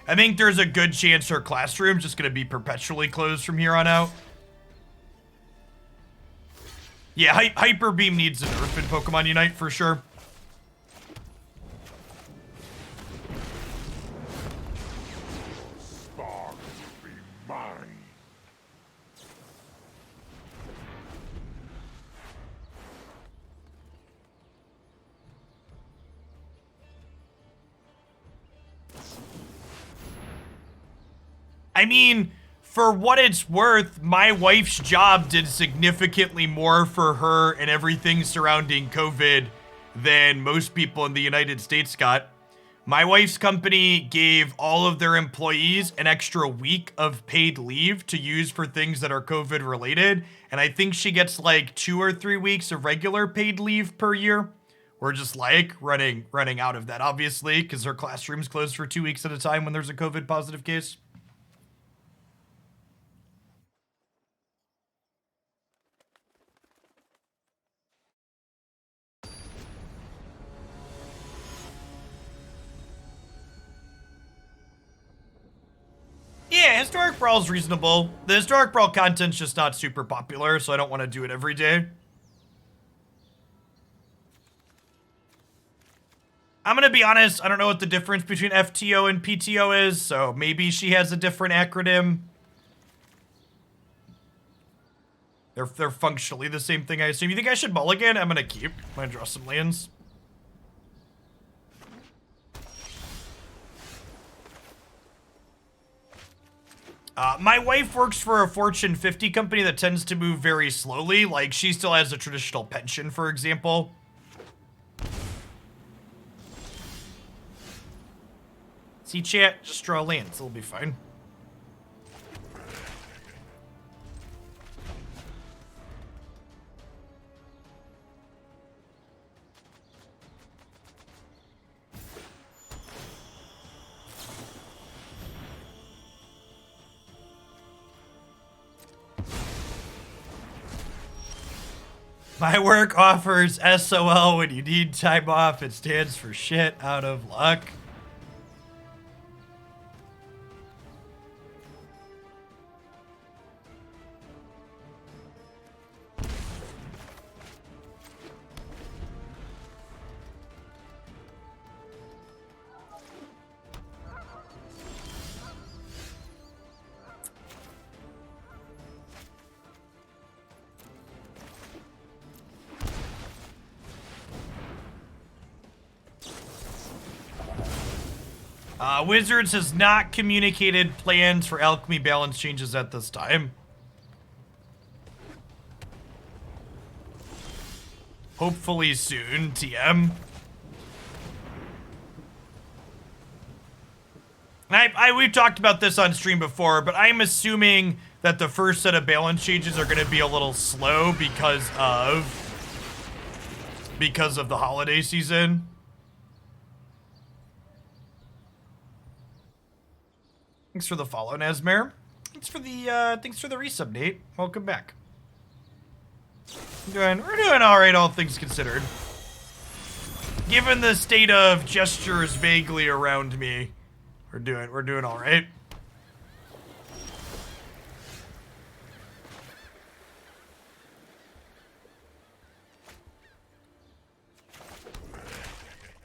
I think there's a good chance her classroom's just going to be perpetually closed from here on out. Yeah, Hyper Beam needs a nerf in Pokemon Unite for sure. I mean, for what it's worth, my wife's job did significantly more for her and everything surrounding COVID than most people in the United States got. My wife's company gave all of their employees an extra week of paid leave to use for things that are COVID related. And I think she gets like 2 or 3 weeks of regular paid leave per year. We're just like running out of that, obviously, because her classroom's closed for 2 weeks at a time when there's a COVID positive case. Yeah, Historic Brawl's reasonable. The Historic Brawl content's just not super popular, so I don't want to do it every day. I'm gonna be honest, I don't know what the difference between FTO and PTO is, so maybe she has a different acronym. They're functionally the same thing, I assume. You think I should mulligan? I'm gonna keep. I'm gonna draw some lands. My wife works for a Fortune 50 company that tends to move very slowly. Like, she still has a traditional pension, for example. See, chat, just draw lands. It'll be fine. My work offers SOL when you need time off. It stands for shit out of luck. Wizards has not communicated plans for alchemy balance changes at this time. Hopefully soon, TM. We've talked about this on stream before, but I'm assuming that the first set of balance changes are going to be a little slow because of the holiday season. Thanks for the follow, Nesmer. Thanks for the resub, Nate. Welcome back. We're doing all right, all things considered. Given the state of gestures vaguely around me, we're doing all right.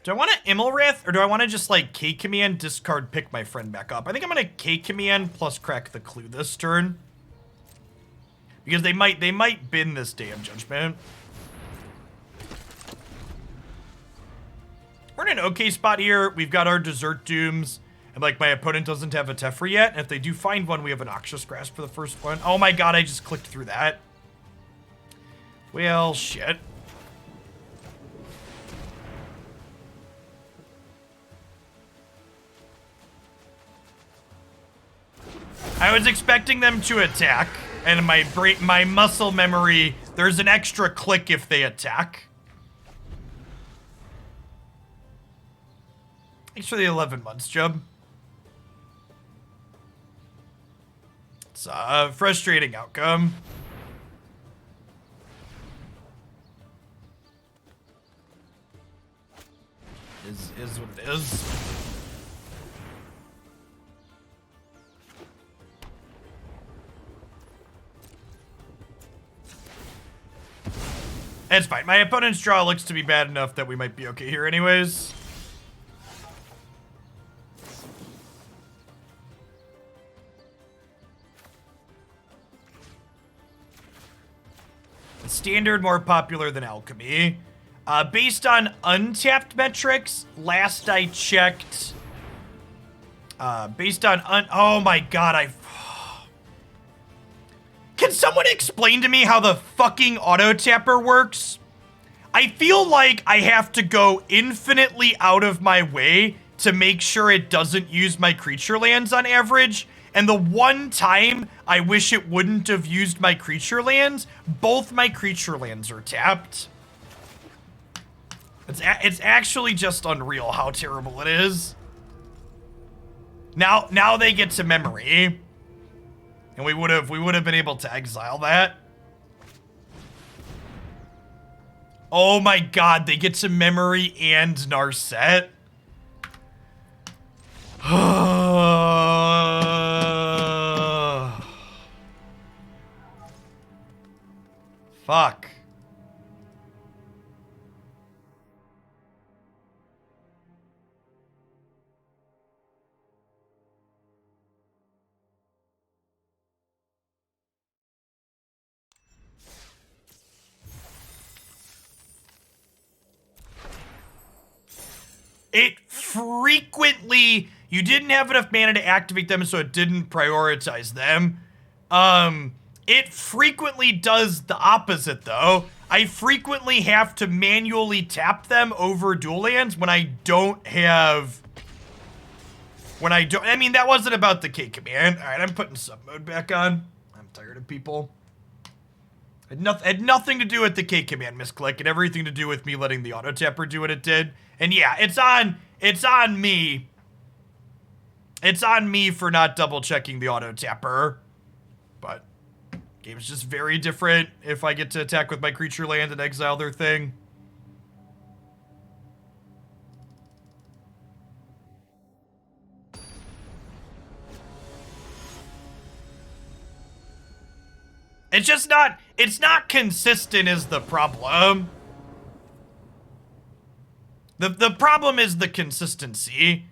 Do I want to Iymrith, or do I want to just, like, K-Command, discard, pick my friend back up? I think I'm going to K-Command plus crack the clue this turn. Because they might bin this Day of Judgment. We're in an okay spot here. We've got our Desert Dooms, and, like, my opponent doesn't have a Teferi yet. And if they do find one, we have a Noxious Grasp for the first one. Oh my god, I just clicked through that. Well, shit. I was expecting them to attack, and my muscle memory, there's an extra click if they attack. Thanks for the 11 months, Jub. It's a frustrating outcome. Is what it is. It's fine. My opponent's draw looks to be bad enough that we might be okay here anyways. Standard more popular than alchemy. Based on untapped metrics, last I checked, oh my god, Can someone explain to me how the fucking auto tapper works? I feel like I have to go infinitely out of my way to make sure it doesn't use my creature lands on average. And the one time I wish it wouldn't have used my creature lands, both my creature lands are tapped. It's actually just unreal how terrible it is. Now they get to memory. And we would have been able to exile that. Oh my god, they get to memory and Narset. Fuck. It frequently you didn't have enough mana to activate them, so it didn't prioritize them. It frequently does the opposite, though. I frequently have to manually tap them over dual lands when I don't have... I mean, that wasn't about the K command. All right, I'm putting sub mode back on. I'm tired of people. Had nothing to do with the K command misclick and everything to do with me letting the auto tapper do what it did. And yeah, it's on me. It's on me for not double checking the auto tapper. But game's just very different if I get to attack with my creature land and exile their thing. It's just not, it's not consistent is the problem. The problem is the consistency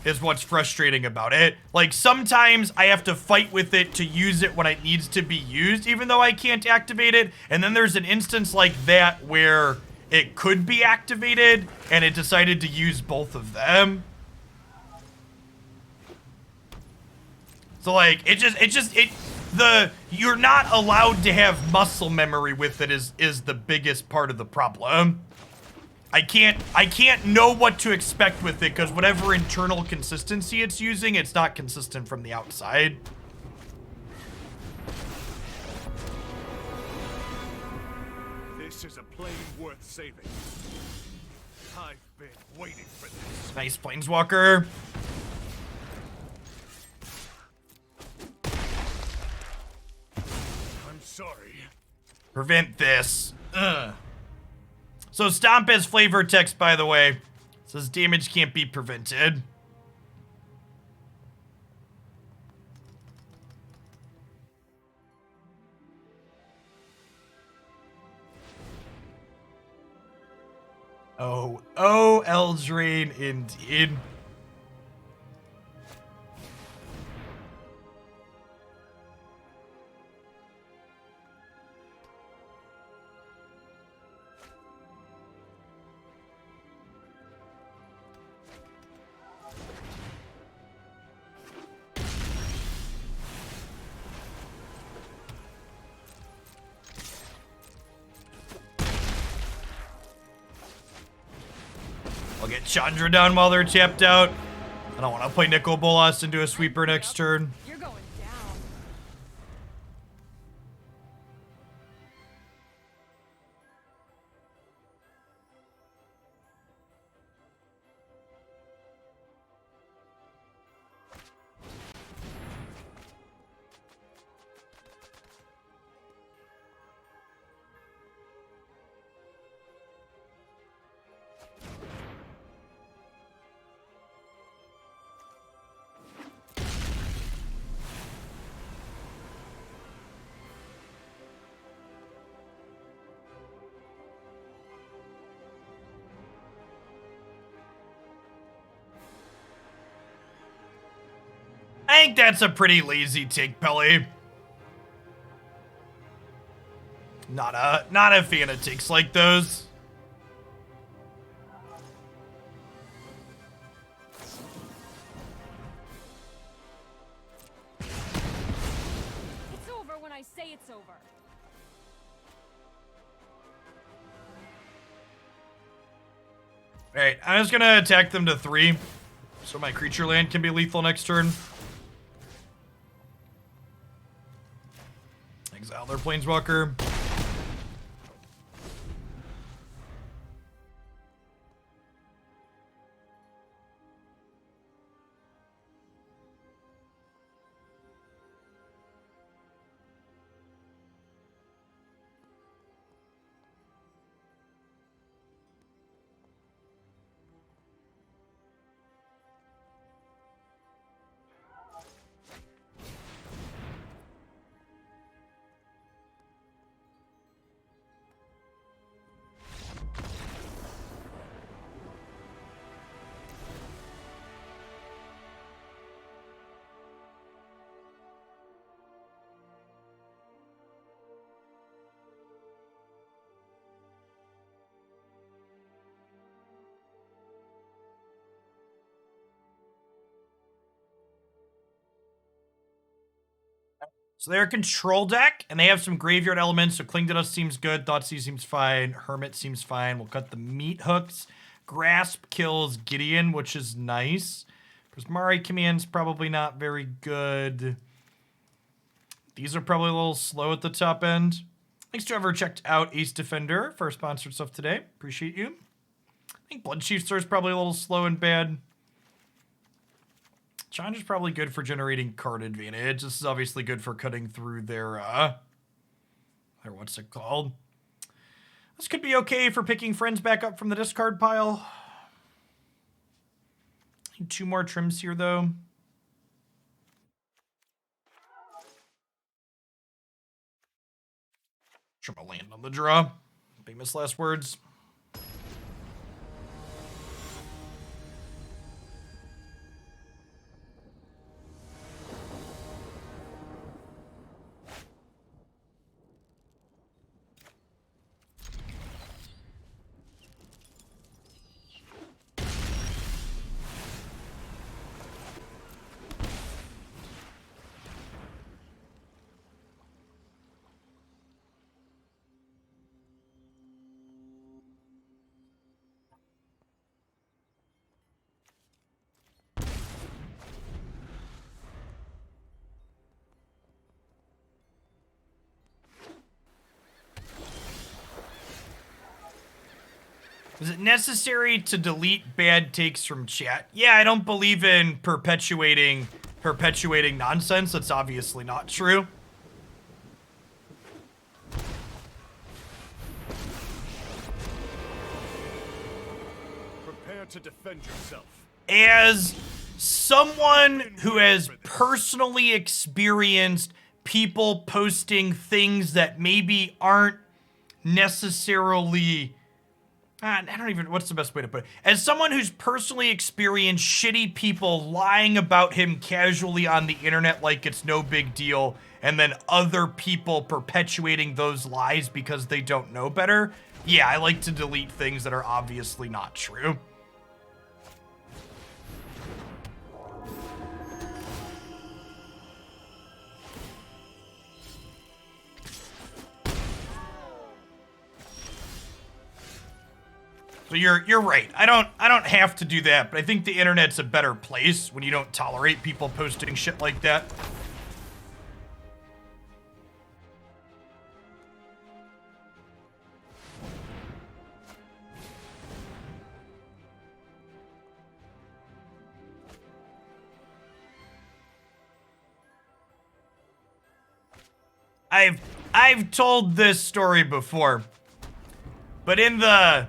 is what's frustrating about it. Like, sometimes I have to fight with it to use it when it needs to be used, even though I can't activate it. And then there's an instance like that where it could be activated and it decided to use both of them. So like, you're not allowed to have muscle memory with it is the biggest part of the problem. I can't know what to expect with it because whatever internal consistency it's using, it's not consistent from the outside. This is a plane worth saving. I've been waiting for this. Nice Planeswalker. I'm sorry. Prevent this. Ugh. So Stomp has flavor text, by the way. It says damage can't be prevented. Oh, Eldraine indeed. I'll get Chandra down while they're tapped out. I don't want to play Nicol Bolas into a sweeper next turn. You're going down. I think that's a pretty lazy take, Pelly. Not a fan of takes like those. It's over when I say it's over. Alright, I'm just gonna attack them to 3. So my creature land can be lethal next turn. Exile their Planeswalker. So they're a control deck, and they have some graveyard elements, so Cling to Dust seems good, Thoughtseize seems fine, Hermit seems fine. We'll cut the Meathooks. Grasp kills Gideon, which is nice. Prismari Command's probably not very good. These are probably a little slow at the top end. Thanks to whoever checked out Ace Defender for sponsored stuff today. Appreciate you. I think Bloodchief is probably a little slow and bad. Chandra's probably good for generating card advantage. This is obviously good for cutting through their what's it called? This could be okay for picking friends back up from the discard pile. Need 2 more trims here, though. Trim a land on the draw. Famous last words. Is it necessary to delete bad takes from chat? Yeah, I don't believe in perpetuating nonsense. That's obviously not true. Prepare to defend yourself. As someone who has personally experienced people posting things that maybe aren't necessarily... I don't even, what's the best way to put it? As someone who's personally experienced shitty people lying about him casually on the internet like it's no big deal, and then other people perpetuating those lies because they don't know better, yeah, I like to delete things that are obviously not true. So you're right. I don't have to do that, but I think the internet's a better place when you don't tolerate people posting shit like that. I've told this story before, but in the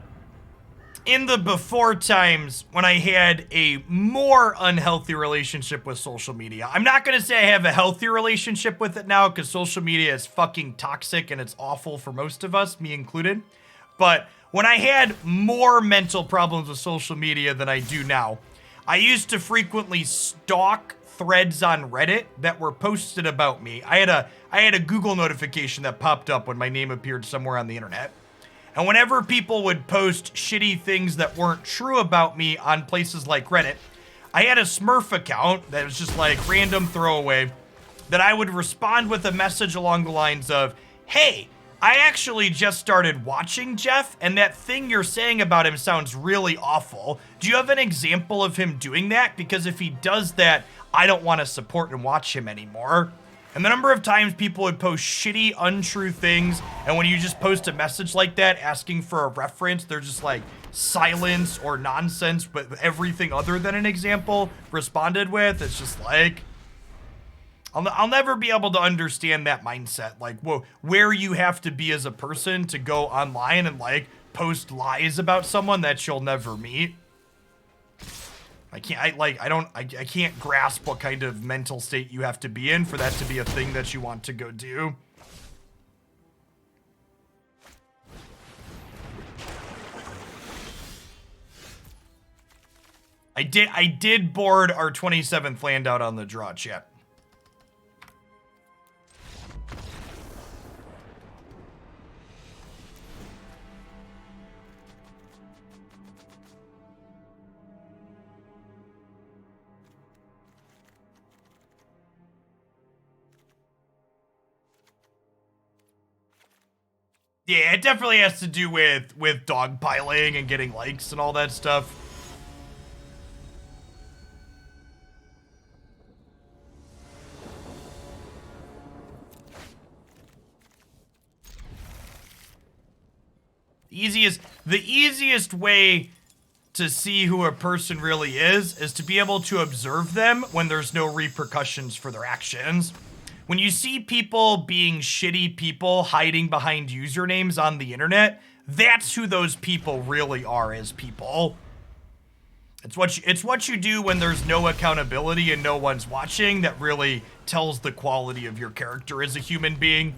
before times when I had a more unhealthy relationship with social media. I'm not going to say I have a healthy relationship with it now because social media is fucking toxic and it's awful for most of us, me included. But when I had more mental problems with social media than I do now, I used to frequently stalk threads on Reddit that were posted about me. I had a Google notification that popped up when my name appeared somewhere on the internet. And whenever people would post shitty things that weren't true about me on places like Reddit, I had a Smurf account that was just like random throwaway that I would respond with a message along the lines of, hey, I actually just started watching Jeff, and that thing you're saying about him sounds really awful. Do you have an example of him doing that? Because if he does that, I don't want to support and watch him anymore. And the number of times people would post shitty, untrue things, and when you just post a message like that asking for a reference, they're just like silence or nonsense, but everything other than an example responded with. It's just like, I'll never be able to understand that mindset. Like, whoa, where you have to be as a person to go online and like post lies about someone that you'll never meet. I can't grasp what kind of mental state you have to be in for that to be a thing that you want to go do. I did board our 27th land out on the draw, chat. Yeah, it definitely has to do with dogpiling and getting likes and all that stuff. The easiest way to see who a person really is to be able to observe them when there's no repercussions for their actions. When you see people being shitty people hiding behind usernames on the internet, that's who those people really are as people. It's what you do when there's no accountability and no one's watching that really tells the quality of your character as a human being.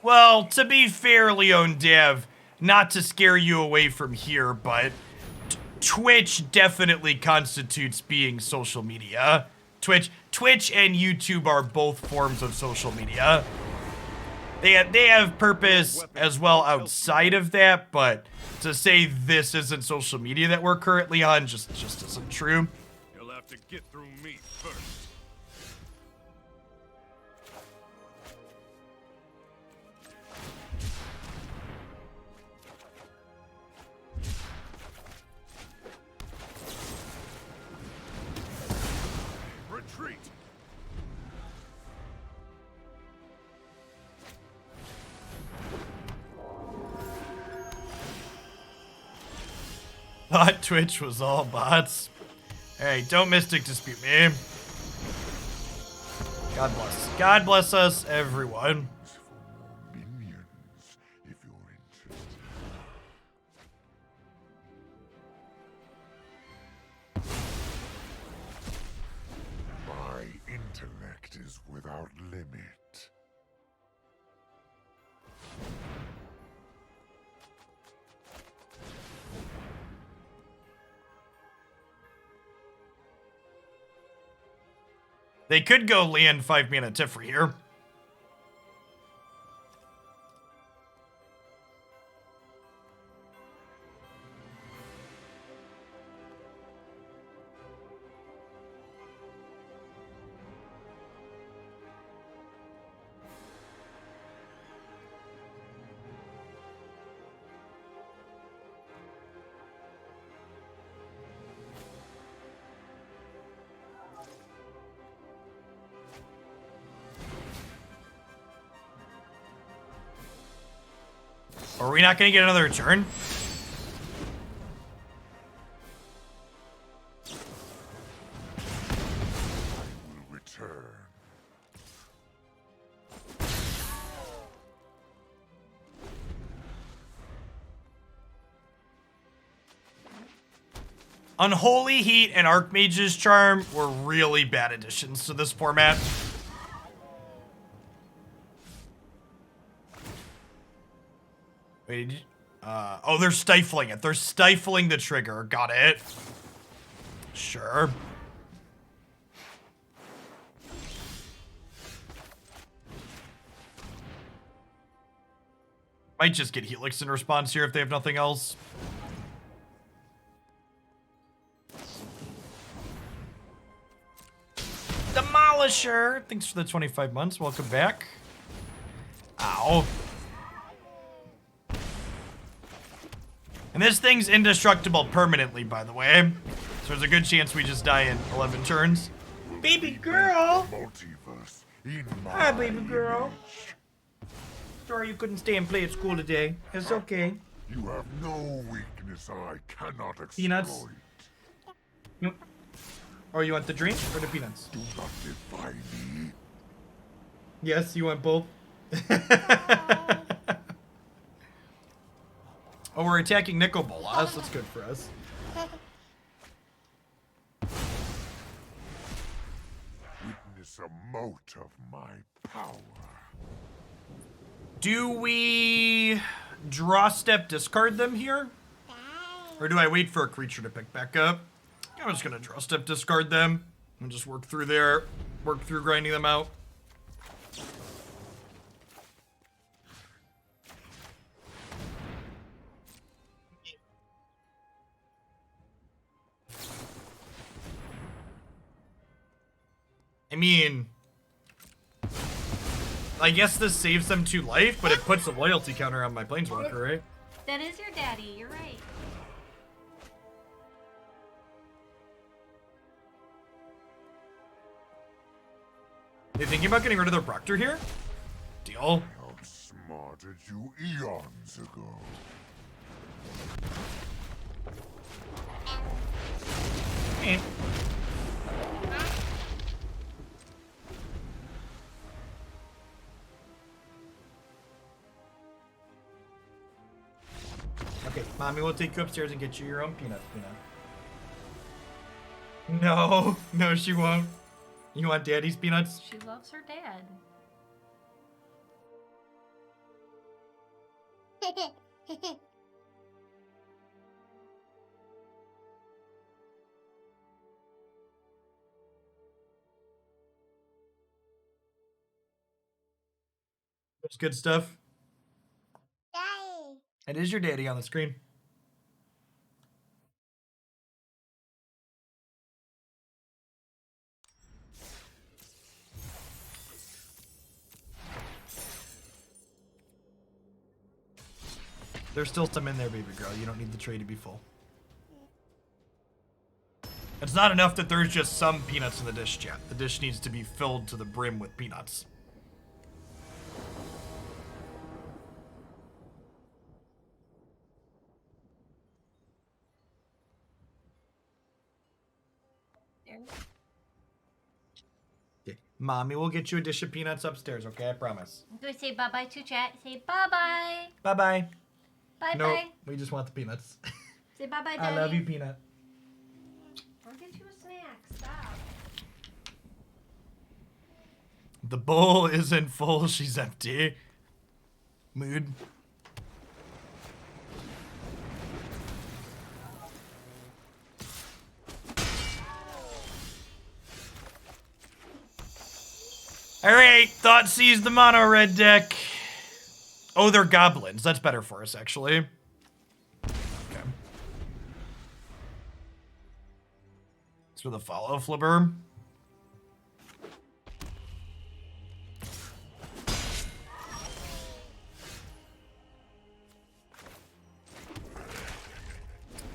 Well, to be fair, Leon Dev, not to scare you away from here, but Twitch definitely constitutes being social media. Twitch and YouTube are both forms of social media. They have purpose as well outside of that, but to say this isn't social media that we're currently on just isn't true. You'll have to get through me first. Retreat. Thought Twitch was all bots. Hey, don't Mystic dispute me. God bless. God bless us, everyone. For more minions, if you're interested. My intellect is without limit. They could go land 5-mana Tifri here. Are we not going to get another turn? I will return. Unholy Heat and Archmage's Charm were really bad additions to this format. Wait, oh, they're stifling it. They're stifling the trigger. Got it. Sure. Might just get Helix in response here if they have nothing else. Demolisher! Thanks for the 25 months. Welcome back. Ow. And this thing's indestructible permanently, by the way. So there's a good chance we just die in 11 turns. Baby girl! Multiverse in Hi, my baby girl. image. Sorry you couldn't stay and play at school today. It's okay. You have no weakness I cannot exploit. Peanuts? Oh, you want the drink or the peanuts? Do not defy me. Yes, you want both? Oh, we're attacking Nicol Bolas. That's good for us. Witness a mote of my power. Do we draw step discard them here? Or do I wait for a creature to pick back up? I'm just gonna draw step discard them and just work through grinding them out. I mean, I guess this saves them 2 life, but it puts a loyalty counter on my Planeswalker, right? That is your daddy, you're right. You thinking about getting rid of the Proctor here? Deal. I outsmarted you eons ago. Eh. Okay, Mommy will take you upstairs and get you your own peanuts, Peanut. No, no, she won't. You want Daddy's peanuts? She loves her dad. That's good stuff. It is your daddy on the screen. There's still some in there, baby girl. You don't need the tray to be full. It's not enough that there's just some peanuts in the dish, chat. The dish needs to be filled to the brim with peanuts. Okay. Mommy will get you a dish of peanuts upstairs, okay? I promise. Do we say bye-bye to chat? Say bye-bye. Bye-bye. Bye-bye. Nope, we just want the peanuts. Say bye-bye, I Daddy. love you, Peanut. I'll get you a snack. Stop. The bowl isn't full, she's empty. Mood. Alright, Thoughtseize the mono red deck. Oh, they're goblins. That's better for us, actually. Okay. It's with a follow flipper.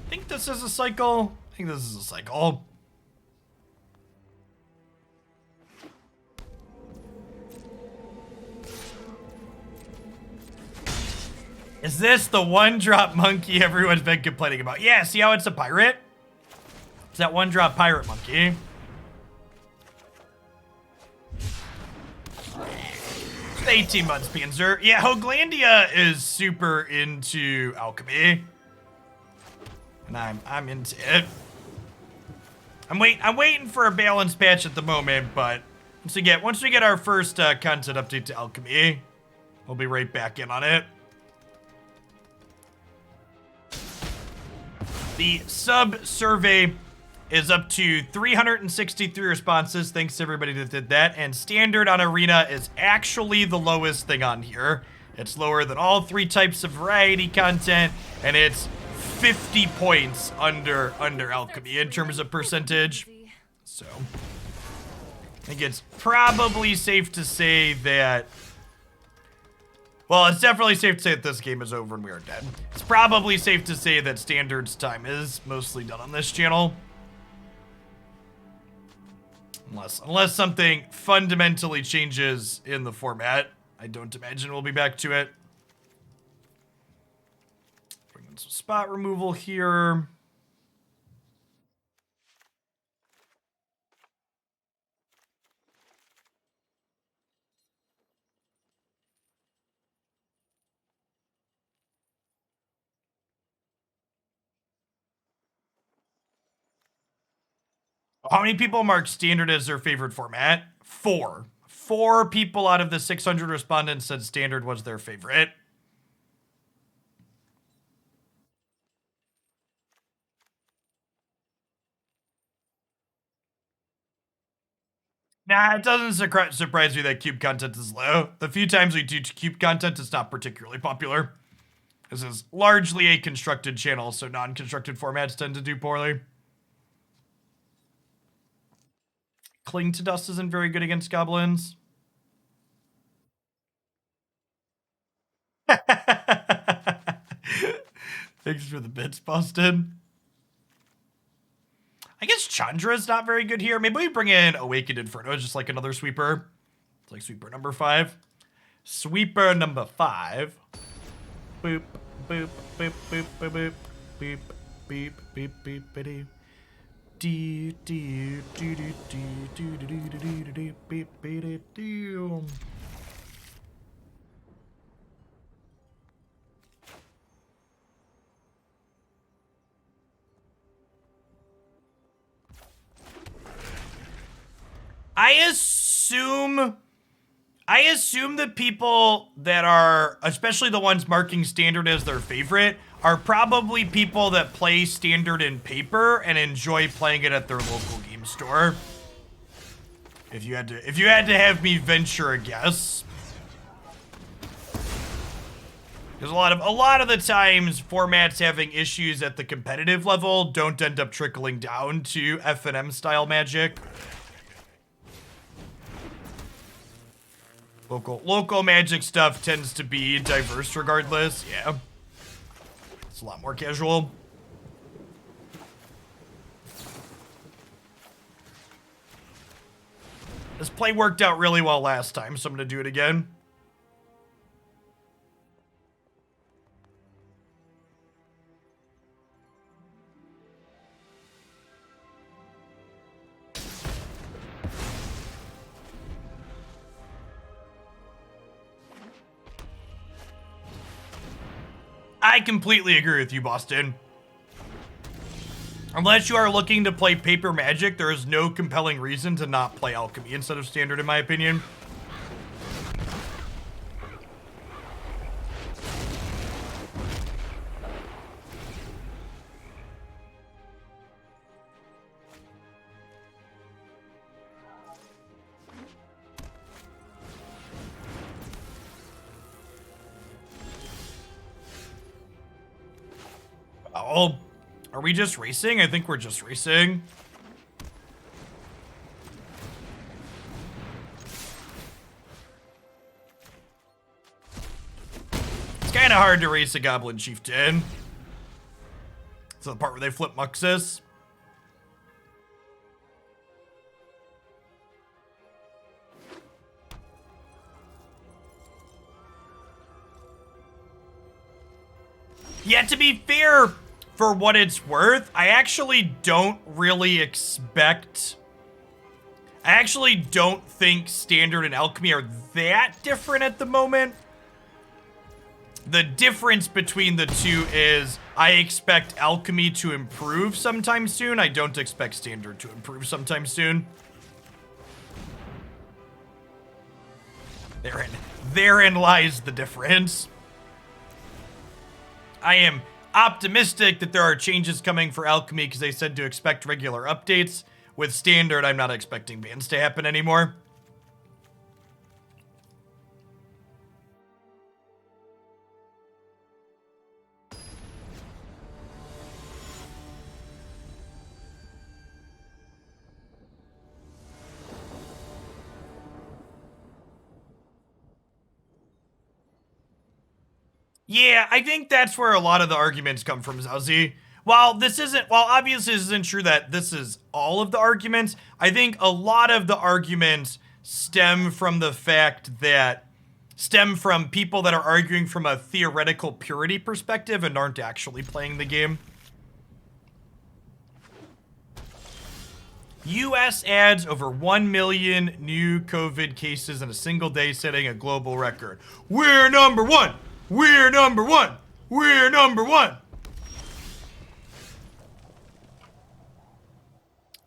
I think this is a cycle. I think this is a cycle. Is this the one-drop monkey everyone's been complaining about? Yeah, see how it's a pirate? It's that one-drop pirate monkey. It's 18 months, Panzer. Yeah, Hoaglandia is super into alchemy. And I'm into it. I'm waiting for a balance patch at the moment, but once we get our first content update to alchemy, we'll be right back in on it. The sub-survey is up to 363 responses. Thanks to everybody that did that. And standard on Arena is actually the lowest thing on here. It's lower than all 3 types of variety content, and it's 50 points under alchemy in terms of percentage. So I think it's probably safe to say that, well, it's definitely safe to say that this game is over and we are dead. It's probably safe to say that standards time is mostly done on this channel. Unless something fundamentally changes in the format. I don't imagine we'll be back to it. Bring in some spot removal here. How many people marked standard as their favorite format? 4. 4 people out of the 600 respondents said standard was their favorite. Nah, it doesn't surprise me that cube content is low. The few times we do cube content, it's not particularly popular. This is largely a constructed channel, so non-constructed formats tend to do poorly. Cling to Dust isn't very good against goblins. Thanks for the bits, Boston. I guess Chandra's not very good here. Maybe we bring in Awakened Inferno, just like another sweeper. It's like sweeper number 5. Sweeper number 5. Boop, boop, boop, boop, boop, boop, boop, beep, beep, beep, beep, do do do do do do do do do do beep beep do. I assume the people that are, especially the ones marking Standard as their favorite, are probably people that play Standard in paper and enjoy playing it at their local game store. If you had to have me venture a guess. Because a lot of the times formats having issues at the competitive level don't end up trickling down to F&M style Magic. Local Magic stuff tends to be diverse regardless. Yeah. It's a lot more casual. This play worked out really well last time, so I'm gonna do it again. I completely agree with you, Boston. Unless you are looking to play paper Magic, there is no compelling reason to not play Alchemy instead of Standard, in my opinion. Oh, are we just racing? I think we're just racing. It's kind of hard to race a Goblin Chieftain. So the part where they flip Muxus. Yeah, to be fair, for what it's worth, I actually don't think Standard and Alchemy are that different at the moment. The difference between the two is I expect Alchemy to improve sometime soon. I don't expect Standard to improve sometime soon. Therein lies the difference. I am optimistic that there are changes coming for Alchemy because they said to expect regular updates. With Standard, I'm not expecting bans to happen anymore. Yeah, I think that's where a lot of the arguments come from, Zauzi. While obviously this isn't true that this is all of the arguments, I think a lot of the arguments stem from people that are arguing from a theoretical purity perspective and aren't actually playing the game. U.S. adds over 1 million new COVID cases in a single day, setting a global record. We're number one! We're number one! We're number one!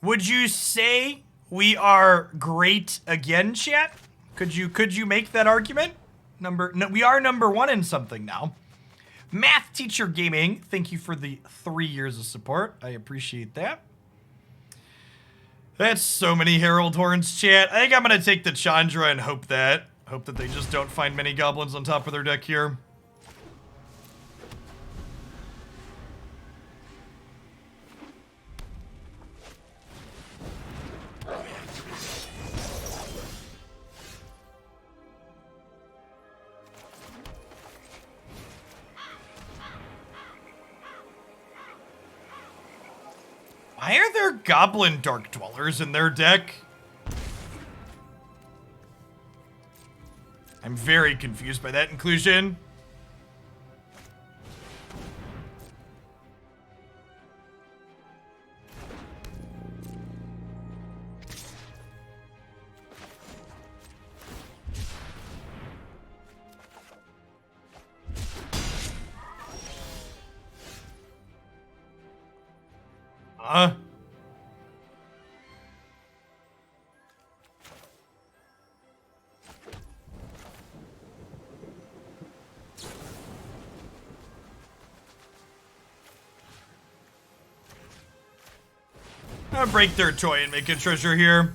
Would you say we are great again, chat? Could you make that argument? We are number one in something now. Math Teacher Gaming, thank you for the 3 years of support. I appreciate that. That's so many Herald Horns, chat. I think I'm gonna take the Chandra and hope that they just don't find many goblins on top of their deck here. Why are there Goblin Dark Dwellers in their deck? I'm very confused by that inclusion. I'll break their toy and make a treasure here.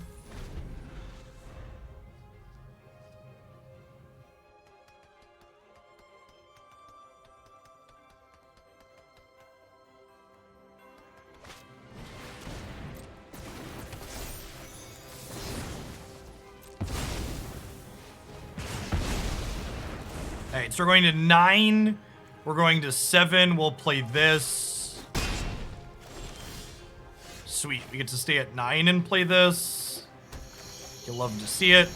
Alright, so we're going to 9. We're going to 7. We'll play this. Sweet. We get to stay at 9 and play this. You'll love to see it.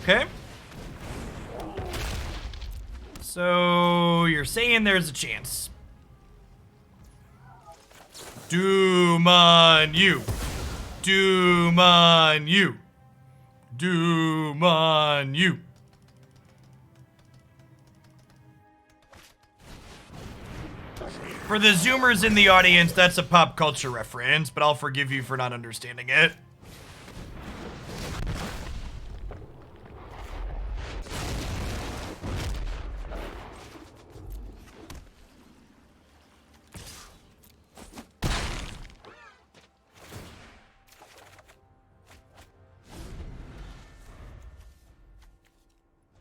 Okay. So you're saying there's a chance. Doom on you. Doom on you. Doom on you. For the Zoomers in the audience, that's a pop culture reference, but I'll forgive you for not understanding it.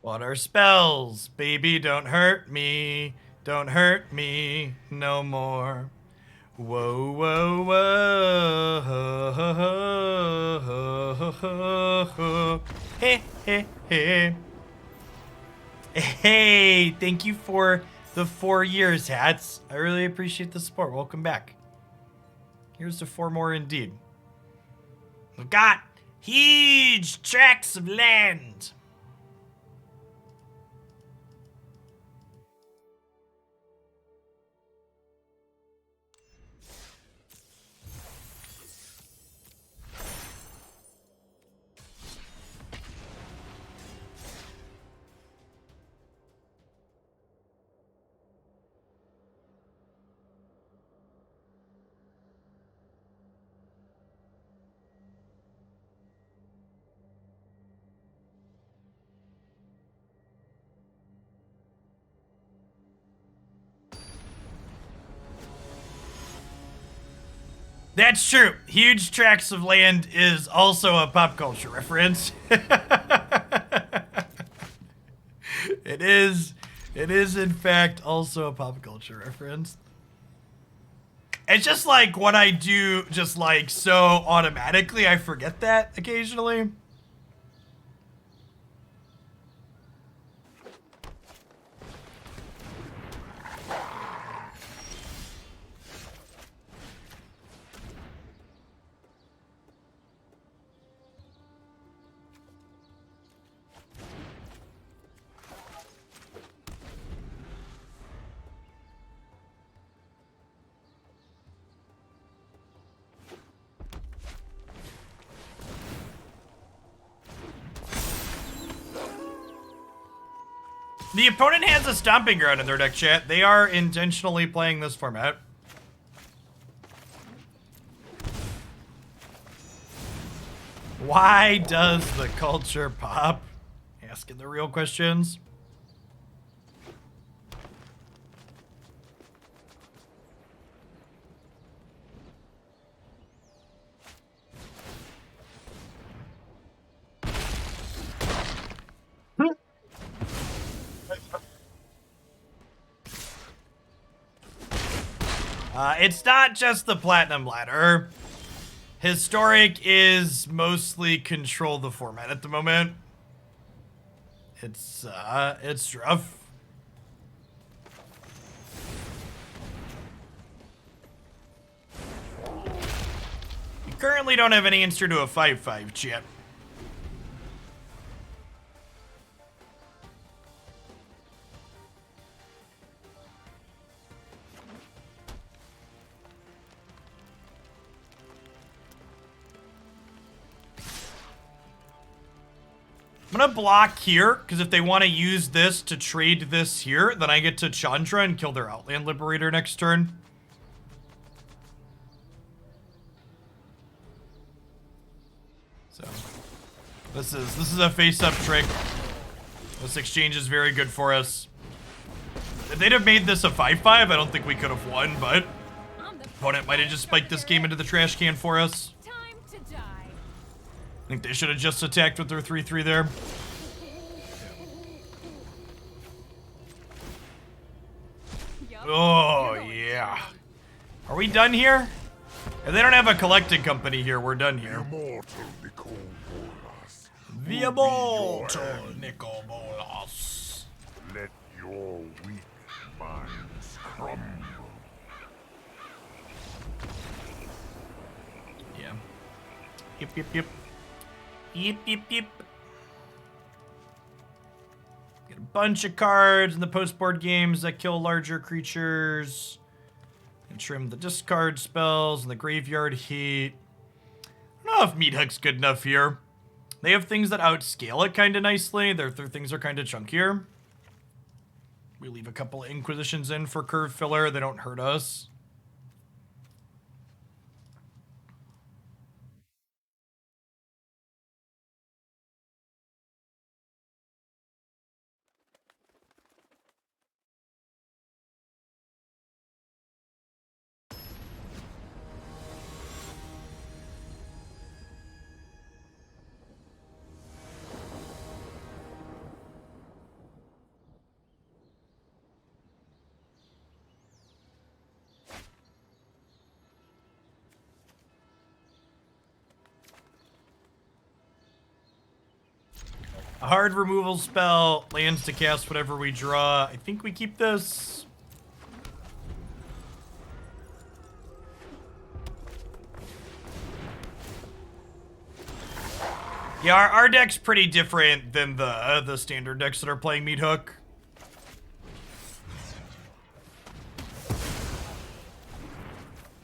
What are spells? Baby, don't hurt me. Don't hurt me no more. Whoa, whoa, whoa. Hey, hey, hey. Hey, thank you for the 4 years, Hats. I really appreciate the support. Welcome back. Here's to 4 more indeed. We've got huge tracts of land. That's true. Huge tracts of land is also a pop culture reference. It is in fact also a pop culture reference. It's just like what I do just like so automatically, I forget that occasionally. The opponent has a Stomping Ground in their deck, chat. They are intentionally playing this format. Why does the culture pop? Asking the real questions. It's not just the Platinum ladder. Historic is mostly control the format at the moment. It's rough. We currently don't have any answer to a 5/5 chip. I'm gonna block here, because if they want to use this to trade this here, then I get to Chandra and kill their Outland Liberator next turn. So, this is a face-up trick. This exchange is very good for us. If they'd have made this a 5/5, I don't think we could have won, but opponent might have just spiked this game into the trash can for us. Time to die. I think they should have just attacked with their 3/3 there. Yup. Oh, yeah. Are we done here? If they don't have a collecting company here, we're done here. Immortal Nicol Bolas. The immortal Nicol Bolas. Let your weak minds crumble. Yeah. Yep, yep, yep. Yep, yep, yep. Get a bunch of cards in the post-board games that kill larger creatures. And trim the discard spells and the graveyard heat. I don't know if Meathook's good enough here. They have things that outscale it kind of nicely. Their things are kind of chunkier. We leave a couple of Inquisitions in for curve filler. They don't hurt us. A hard removal spell, lands to cast whatever we draw. I think we keep this. Yeah, our deck's pretty different than the standard decks that are playing Meathook.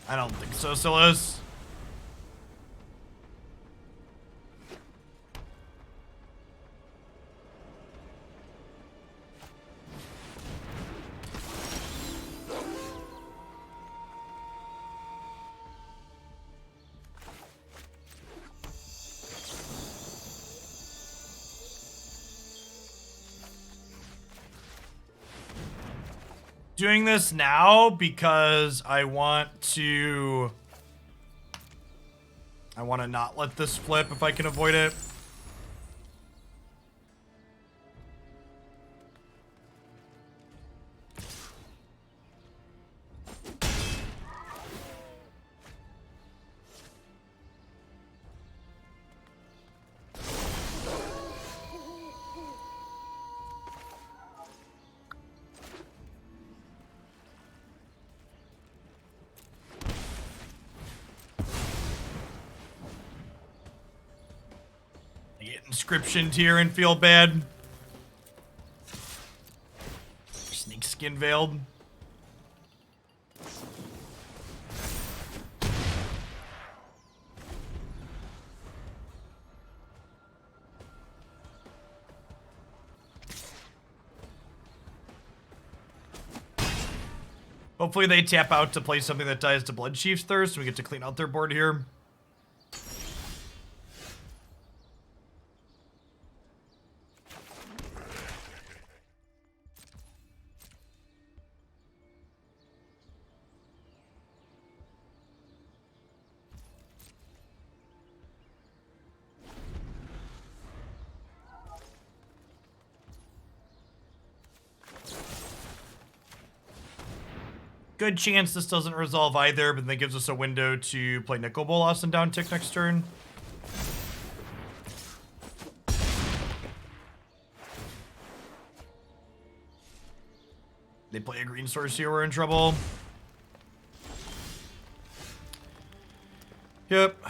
I don't think so, Silas. Doing this now because I want to not let this flip if I can avoid it. Inscriptioned here and feel bad. Sneak skin veiled. Hopefully they tap out to play something that dies to Bloodchief's Thirst, so we get to clean out their board here. Good chance this doesn't resolve either, but that gives us a window to play Nicol Bolas and down tick next turn. They play a green source here, we're in trouble. Yep.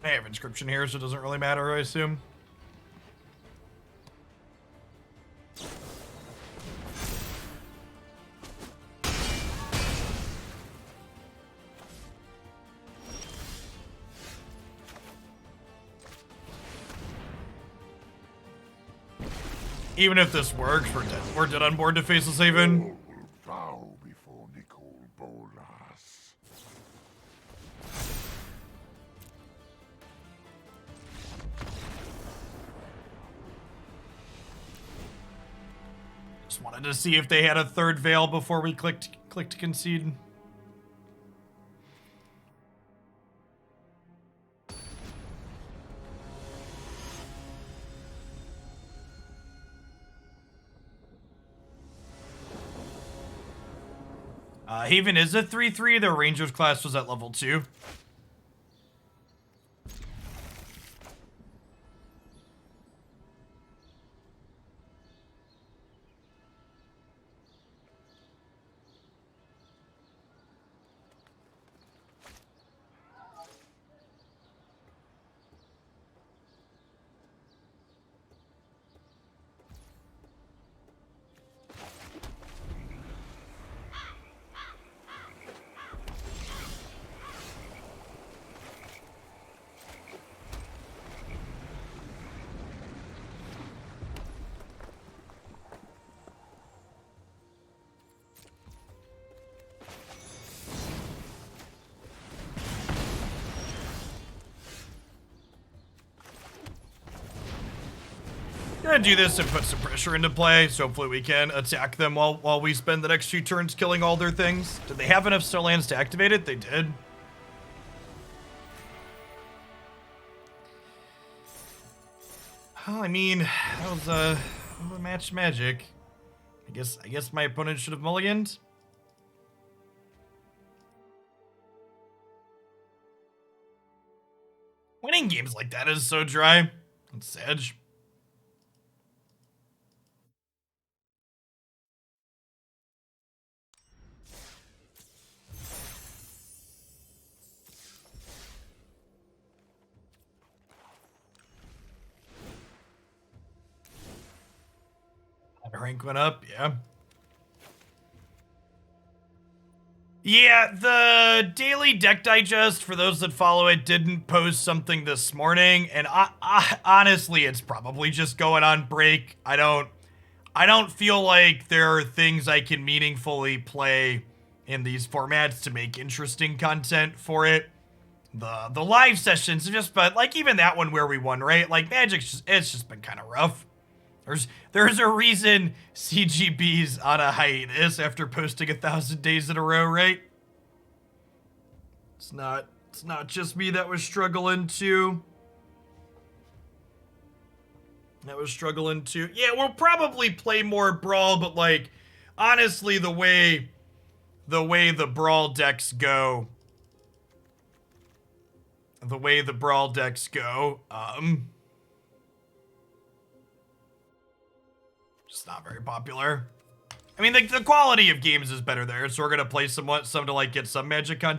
I have inscription here, so it doesn't really matter, I assume. Even if this works, we're dead on board to Faceless Haven. All will bow before Nicol Bolas. Just wanted to see if they had a third veil before we clicked to concede. Haven is a 3/3. Their Rangers class was at level 2. Gonna do this and put some pressure into play, so hopefully we can attack them while we spend the next few turns killing all their things. Did they have enough snow lands to activate it? They did. Well, I mean, that was a match magic. I guess my opponent should have mulliganed. Winning games like that is so dry. It's Sedge. Rank went up, yeah. Yeah, the daily deck digest, for those that follow it, didn't post something this morning, and honestly, it's probably just going on break. I don't feel like there are things I can meaningfully play in these formats to make interesting content for it. The live sessions, but like even that one where we won, right? Like Magic's it's just been kind of rough. There's a reason CGB's on a hiatus after posting 1,000 days in a row, right? It's not just me that was struggling to. Yeah, we'll probably play more Brawl, but like honestly, the way the Brawl decks go, Just not very popular. I mean, the quality of games is better there, so we're gonna play some to like get some Magic content.